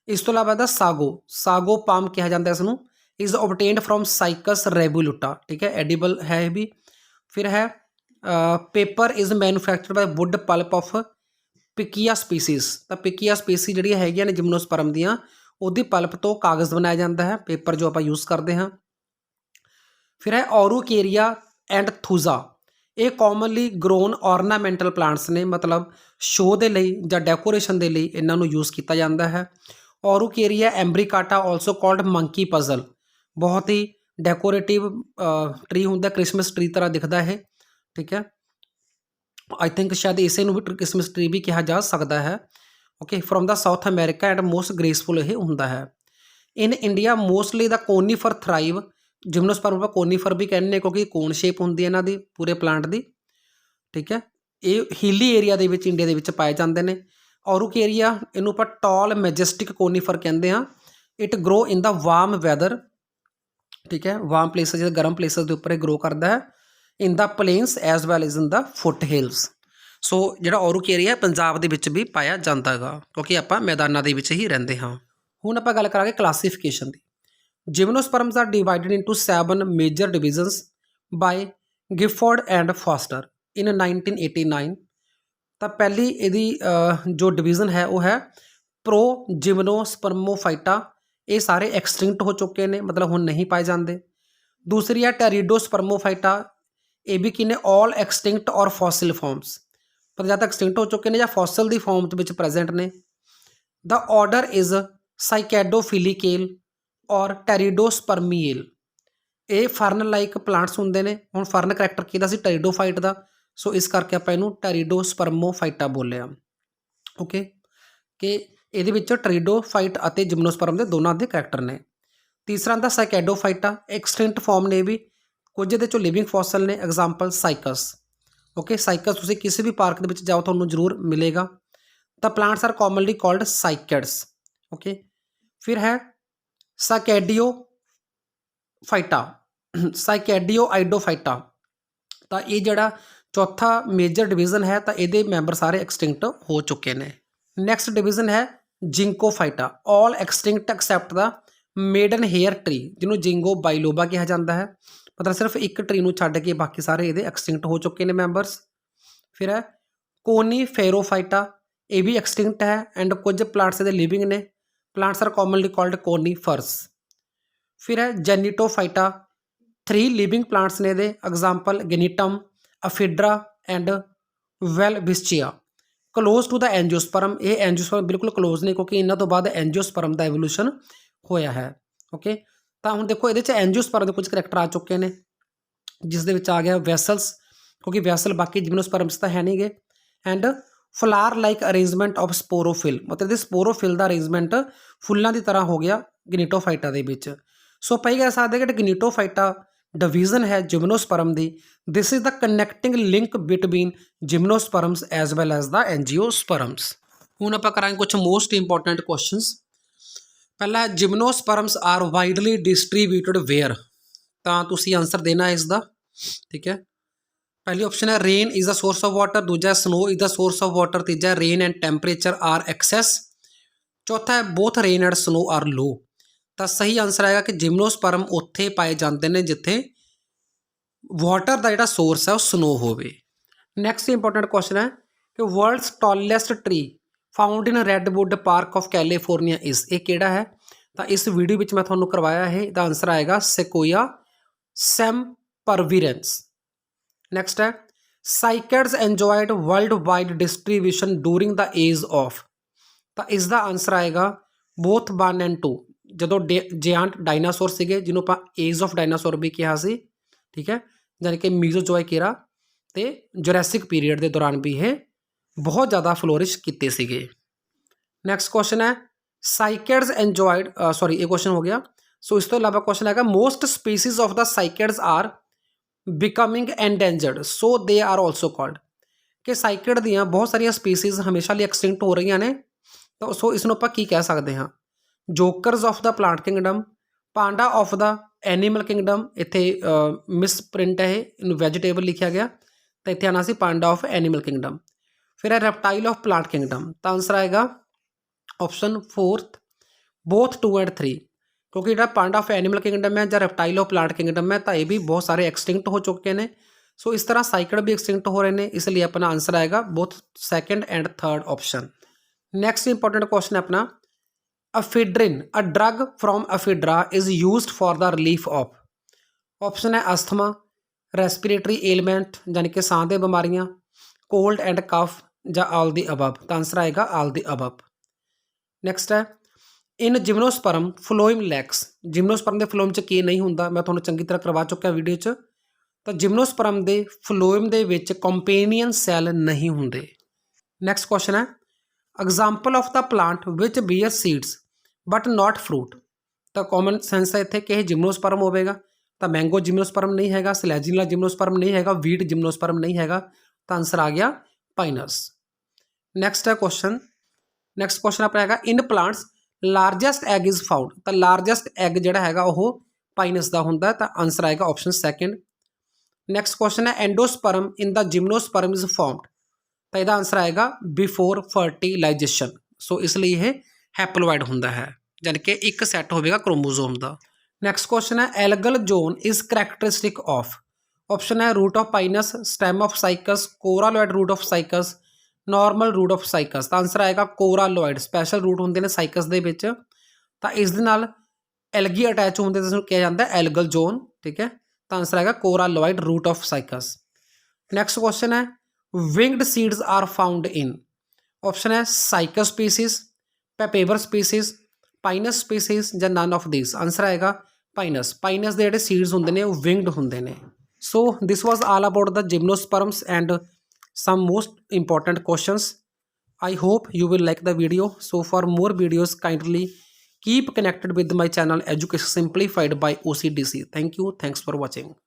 इस तो इलावा सागो पाम कहा जाता है इसनूं। Is obtained from Cycas revoluta, ठीक है, एडिबल है ये भी। फिर है paper is manufactured by wood pulp of Picea species. तो पिकिया स्पीसी जी है जिम्नोस्पर्म दियाँ उहदी पल्प तो कागज़ बनाया जाता है, पेपर जो आप यूज़ करते हैं। फिर है ऑरूकेरिया एंड थूजा। ये कॉमनली ग्रोन ऑर्नामेंटल प्लांट्स ने, मतलब शो के लिए या डेकोरेशन के लिए इन्हों यूज़ किया जाता है। ऑरूकेरिया एम्ब्रिकाटा ऑल्सो कॉल्ड मंकी पजल, बहुत ही डेकोरेटिव ट्री होंगे, क्रिसमस ट्री तरह दिखता है, ठीक है। आई थिंक शायद इसे भी क्रिसमस ट्री भी कहा जा सकता है। Okay, from the south America and most graceful ये होंदा है। In India mostly the conifer thrive. Gymnosperm conifer भी कहने क्योंकि कोन शेप होंदी है इन्हां दी पूरे प्लांट दी, ठीक है। ये hilly area they which India दे विच पाए जाते हैं। ऑरूकेरिया इनू पर टॉल मैजेस्टिक कोनीफर कहते हैं। It grow in the warm weather, ठीक है, वार्म प्लेसिस गर्म प्लेसिस के उपर ग्रो करता है। In the plains as well as in the foothills. So जो ऑरूकेरिया पंजाब के भी पाया जाता है क्योंकि आप मैदानों के ही रहते हाँ। हुण आपां गल करांगे क्लासीफिकेशन की। Gymnosperms are divided into 7 major divisions by Gifford and Foster in 1989। तो पहली यदी जो डिवीजन है वह है प्रो जिम्नोस्पर्मोफाइटा। ये सारे एक्सटिंक्ट हो चुके हैं, मतलब हुण नहीं पाए जाते। दूसरी है टेरिडोस्पर्मोफाइटा, ये भी किने ऑल एक्सटिंक्ट और फॉसिल फॉर्म्स, पर ज़्यादा एक्सटिंक्ट हो चुके हैं या फॉसिल की फॉर्म में प्रेजेंट ने। द ऑर्डर इज साइकैडोफिलिकेल और टेरिडोस्पर्मीएल। ये फर्न लाइक प्लांट्स होंगे ने। हुण फर्न करैक्टर किहदा सी टेरिडोफाइट का, सो इस करके आपां इहनूं टेरिडोस्पर्मोफाइटा बोलिया। ओके, कि इहदे विच टेरिडोफाइट अते जिम्नोस्पर्म दे दोनों दे करैक्टर ने। तीसरा आंदा साइकैडोफाइटा, एक्सटिंक्ट फॉर्म ने भी, कुछ इहदे चों लिविंग फॉसल ने, एग्जाम्पल साइकस। ओके, साइकस तुसीं किसी भी पार्क दे विच जाओ तुहानूं जरूर मिलेगा। The plants are commonly called cycads. Okay, फिर है साइकैडियोफाइटा, साइकैडियोआइडोफाइटा। तो ये जड़ा चौथा मेजर डिवीजन है, तो ये मैंबर सारे एक्सटिंक्ट हो चुके हैं। नैक्सट डिवीजन है Ginkgophyta, all extinct except the maidenhair tree, जिन्होंने जिंगो बाइलोबा कहा जाता है, मतलब सिर्फ एक ट्री नूं छड्ड के बाकी सारे ये एक्सटिंक्ट हो चुके हैं मैंबरस। फिर है कोनीफेरोफाइटा, ये भी एक्सटिंक्ट है एंड कुछ प्लांट्स ये लिविंग ने। Plants are commonly called conifers. फिर है जेनिटोफाइटा, 3 लिविंग प्लांट्स ने दे, example Gnetum, Ephedra and Welwitschia. Close to the angiosperm, ਇਹ ਐਂਜੀਓਸਪਰਮ ਬਿਲਕੁਲ ਕਲੋਜ਼ ਨੇ ਕਿਉਂਕਿ ਇਹਨਾਂ ਤੋਂ ਬਾਅਦ ਐਂਜੀਓਸਪਰਮ ਦਾ ਐਵੋਲੂਸ਼ਨ ਹੋਇਆ ਹੈ। ਓਕੇ, ਤਾਂ ਹੁਣ ਦੇਖੋ ਇਹਦੇ 'ਚ ਐਂਜੀਓਸਪਰਮ ਦੇ ਕੁਝ ਕਰੈਕਟਰ ਆ ਚੁੱਕੇ ਨੇ, ਜਿਸ ਦੇ ਵਿੱਚ ਆ ਗਿਆ ਵੈਸਲਸ, ਕਿਉਂਕਿ ਵੈਸਲ ਬਾਕੀ ਜਿਮਨੋਸਪਰਮਸ ਤਾਂ ਹੈ ਨਹੀਂਗੇ, and flower like arrangement of sporophyll, ਮਤਲਬ ਇਹਦੇ ਸਪੋਰੋਫਿਲ ਦਾ ਅਰੇਂਜਮੈਂਟ ਫੁੱਲਾਂ ਦੀ ਤਰ੍ਹਾਂ ਹੋ ਗਿਆ ਗਨੀਟੋਫਾਈਟਾ ਦੇ ਵਿੱਚ। ਸੋ ਆਪਾਂ ਇਹ ਕਹਿ ਸਕਦੇ ਕਿ ਗਨੀਟੋਫਾਈਟਾ ਡਿਵੀਜ਼ਨ ਹੈ ਜਿਮਨੋਸਪਰਮ ਦੀ, this is the connecting link between gymnosperms as well as the angiosperms. ਹੁਣ ਆਪਾਂ ਕਰਾਂਗੇ ਕੁਝ ਮੋਸਟ ਇੰਪੋਰਟੈਂਟ ਕੁਐਸਚਨਸ। ਪਹਿਲਾ gymnosperms are widely distributed where, ਤਾਂ ਤੁਸੀਂ ਆਂਸਰ ਦੇਣਾ ਇਸ ਦਾ। ਠੀਕ ਹੈ, ਪਹਿਲੀ ਆਪਸ਼ਨ ਹੈ rain is the source of water, ਦੂਜਾ snow is the source of water, ਤੀਜਾ rain and temperature are excess, ਚੌਥਾ ਹੈ both rain and snow are low. ਤਾਂ ਸਹੀ ਆਂਸਰ ਆਏਗਾ ਕਿ ਜਿਮਨੋਸਪਰਮ ਉੱਥੇ ਪਾਏ ਜਾਂਦੇ ਨੇ ਜਿੱਥੇ ਵਾਟਰ ਦਾ ਜਿਹੜਾ ਸੋਰਸ ਹੈ ਉਹ ਸਨੋ ਹੋਵੇ। ਨੈਕਸਟ ਇੰਪੋਰਟੈਂਟ ਕੁਐਸਚਨ ਹੈ ਕਿ world's tallest tree found in ਰੈਡਵੁੱਡ park of California is, ਇਹ ਕਿਹੜਾ ਹੈ? ਤਾਂ ਇਸ ਵੀਡੀਓ ਵਿੱਚ ਮੈਂ ਤੁਹਾਨੂੰ ਕਰਵਾਇਆ ਹੈ, ਇਹਦਾ ਆਂਸਰ ਆਏਗਾ ਸੈਕੋਇਆ ਸੈਮਪਰਵੀਰੈਂਸ। ਨੈਕਸਟ ਹੈ cycads enjoyed world wide distribution during the age of, ਤਾਂ ਇਸ ਦਾ ਆਂਸਰ ਆਏਗਾ ਬੋਥ 1 ਐਂਡ 2, ਜਦੋਂ ਜਿਆਂਟ ਡਾਇਨਾਸੌਰ ਸੀਗੇ ਜਿਹਨੂੰ ਆਪਾਂ ਏਜ ਆਫ ਡਾਇਨਾਸੌਰ ਵੀ ਕਿਹਾ ਸੀ। ਠੀਕ ਹੈ, ਯਾਨੀ ਕਿ ਮੀਜ਼ੋਜ਼ੋਇਕ ਏਰਾ ਤੇ ਜੁਰੈਸਿਕ ਪੀਰੀਅਡ ਦੇ ਦੌਰਾਨ ਵੀ ਇਹ ਬਹੁਤ ਜ਼ਿਆਦਾ ਫਲੋਰਿਸ਼ ਕੀਤੇ ਸੀਗੇ। ਨੈਕਸਟ ਕੁਐਸਚਨ ਹੈ ਸਾਈਕੈਡਸ ਐਂਜੋਇਡ, ਇਹ ਕੁਐਸਚਨ ਹੋ ਗਿਆ। ਸੋ ਇਸ ਤੋਂ ਇਲਾਵਾ ਕੁਐਸਚਨ ਹੈਗਾ most species of the cycads are becoming endangered so they are also called, ਕਿ ਸਾਈਕੈਡ ਦੀਆਂ ਬਹੁਤ ਸਾਰੀਆਂ ਸਪੀਸੀਜ਼ ਹਮੇਸ਼ਾ ਲਈ ਐਕਸਟਿੰਕਟ ਹੋ ਰਹੀਆਂ ਨੇ, ਤਾਂ ਸੋ ਇਸ ਨੂੰ ਆਪਾਂ ਕੀ ਕਹਿ ਸਕਦੇ ਹਾਂ? Jokers of the plant kingdom, panda of the animal kingdom, ਇੱਥੇ ਮਿਸ ਪ੍ਰਿੰਟ ਹੈ, ਇਹਨੂੰ ਵੈਜੀਟੇਬਲ ਲਿਖਿਆ ਗਿਆ, ਤਾਂ ਇੱਥੇ ਆਉਣਾ ਸੀ ਪਾਂਡਾ ਆਫ ਐਨੀਮਲ ਕਿੰਗਡਮ। ਫਿਰ ਹੈ ਰੈਪਟਾਈਲ ਆਫ ਪਲਾਂਟ ਕਿੰਗਡਮ, ਤਾਂ ਆਂਸਰ ਆਏਗਾ ਆਪਸ਼ਨ 4 ਬੋਥ 2 ਐਂਡ 3, ਕਿਉਂਕਿ ਜਿਹੜਾ ਪਾਂਡਾ ਆਫ ਐਨੀਮਲ ਕਿੰਗਡਮ ਹੈ ਜਾਂ ਰੈਪਟਾਈਲ ਆਫ ਪਲਾਂਟ ਕਿੰਗਡਮ ਹੈ ਤਾਂ ਇਹ ਵੀ ਬਹੁਤ ਸਾਰੇ ਐਕਸਟਿੰਕਟ ਹੋ ਚੁੱਕੇ ਨੇ। ਸੋ ਇਸ ਤਰ੍ਹਾਂ ਸਾਈਕਡ ਵੀ ਐਕਸਟਿੰਕਟ ਹੋ ਰਹੇ ਨੇ, ਇਸ ਲਈ ਆਪਣਾ ਆਂਸਰ ਆਏਗਾ both 2nd and 3rd option. Next important question ਹੈ ਆਪਣਾ ephedrine, a drug from Ephedra is used for the relief of, option ਹੈ ਅਸਥਮਾ, ਰੈਸਪੀਰੇਟਰੀ ਏਲਮੈਂਟ ਯਾਨੀ ਕਿ ਸਾਹ ਦੇ ਬਿਮਾਰੀਆਂ, ਕੋਲਡ ਐਂਡ ਕਫ ਜਾਂ ਆਲ ਦੀ ਅਬਵ, ਤਾਂ ਆਂਸਰ ਆਏਗਾ ਆਲ ਦੀ ਅਬਵ। ਨੈਕਸਟ ਹੈ ਇਨ ਜਿਮਨੋਸਪਰਮ ਫਲੋਇਮ ਲੈਕਸ, ਜਿਮਨੋਸਪਰਮ ਦੇ ਫਲੋਇਮ 'ਚ ਕੀ ਨਹੀਂ ਹੁੰਦਾ, ਮੈਂ ਤੁਹਾਨੂੰ ਚੰਗੀ ਤਰ੍ਹਾਂ ਕਰਵਾ ਚੁੱਕਿਆ ਵੀਡੀਓ 'ਚ। ਤਾਂ ਜਿਮਨੋਸਪਰਮ ਦੇ ਫਲੋਇਮ ਦੇ ਵਿੱਚ ਕੰਪੇਨੀਅਨ ਸੈੱਲ ਨਹੀਂ ਹੁੰਦੇ। ਨੈਕਸਟ ਕੁਐਸਚਨ ਹੈ example of the plant which beer seeds but not fruit, ਤਾਂ ਕਾਮਨ ਸੈਂਸ ਹੈ ਇੱਥੇ ਕਿ ਇਹ ਜਿਮਨੋਸਪਰਮ ਹੋਵੇਗਾ, ਤਾਂ ਮੈਂਗੋ ਜਿਮਨੋਸਪਰਮ ਨਹੀਂ ਹੈਗਾ, ਸਲੈਜੀਨਲਾ ਜਿਮਨੋਸਪਰਮ ਨਹੀਂ ਹੈਗਾ, ਵੀਟ ਜਿਮਨੋਸਪਰਮ ਨਹੀਂ ਹੈਗਾ, ਤਾਂ ਆਂਸਰ ਆ ਗਿਆ ਪਾਈਨਸ। ਨੈਕਸਟ ਹੈ ਕੁਐਸਚਨ, ਨੈਕਸਟ ਕੁਐਸਚਨ ਆਪਣਾ ਹੈਗਾ in plants largest egg is found, ਤਾਂ ਲਾਰਜੈਸਟ ਐਗ ਜਿਹੜਾ ਹੈਗਾ ਉਹ ਪਾਈਨਸ ਦਾ ਹੁੰਦਾ, ਤਾਂ ਆਂਸਰ ਆਏਗਾ ਆਪਸ਼ਨ 2nd। ਨੈਕਸਟ ਕੁਐਸਚਨ ਹੈ ਐਂਡੋਸਪਰਮ ਇਨ ਦਾ ਜਿਮਨੋਸਪਰਮ ਇਜ਼ ਫਾਰਮਡ, ਤਾਂ ਇਹਦਾ ਆਂਸਰ ਆਏਗਾ ਬਿਫੋਰ ਫਰਟੀਲਾਈਜੇਸ਼ਨ, ਸੋ ਇਸ ਲਈ ਇਹ ਹੈਪਲੋਇਡ ਹੁੰਦਾ ਹੈ, ਯਾਨੀ ਕਿ ਇੱਕ ਸੈੱਟ ਹੋਵੇਗਾ ਕ੍ਰੋਮੋਜ਼ੋਮ ਦਾ। ਨੈਕਸਟ ਕੁਐਸਚਨ ਹੈ algal zone is characteristic of, option ਹੈ root of Pinus, stem of Cycas, coralloid root of Cycas, normal root of Cycas, ਤਾਂ ਆਂਸਰ ਆਏਗਾ ਕੋਰਾਲੋਇਡ, ਸਪੈਸ਼ਲ ਰੂਟ ਹੁੰਦੇ ਨੇ ਸਾਈਕਸ ਦੇ ਵਿੱਚ, ਤਾਂ ਇਸ ਦੇ ਨਾਲ ਐਲਗੀ ਅਟੈਚ ਹੁੰਦੇ ਜਿਸ ਨੂੰ ਕਿਹਾ ਜਾਂਦਾ ਐਲਗਲ ਜ਼ੋਨ। ਠੀਕ ਹੈ, ਤਾਂ ਆਂਸਰ ਆਏਗਾ ਕੋਰਾਲੋਇਡ ਰੂਟ ਆਫ ਸਾਈਕਸ। ਨੈਕਸਟ ਕੁਐਸਚਨ ਹੈ winged seeds are found in, option ਹੈ ਸਾਈਕਸ ਸਪੀਸੀਜ਼, ਪੈਪੇਵਰ ਸਪੀਸੀਜ਼, ਪਾਈਨਸ ਸਪੀਸੀਜ਼ ਜਾਂ ਨਨ ਆਫ ਥੀਸ, ਆਂਸਰ ਆਏਗਾ ਪਾਈਨਸ। ਪਾਈਨਸ ਦੇ ਜਿਹੜੇ ਸੀਡਸ ਹੁੰਦੇ ਨੇ ਉਹ ਵਿੰਗਡ ਹੁੰਦੇ ਨੇ। So this was all about the gymnosperms and some most important questions. I hope you will like the video. So for more videos kindly keep connected with my channel Education Simplified by OCDC. Thank you. Thanks for watching.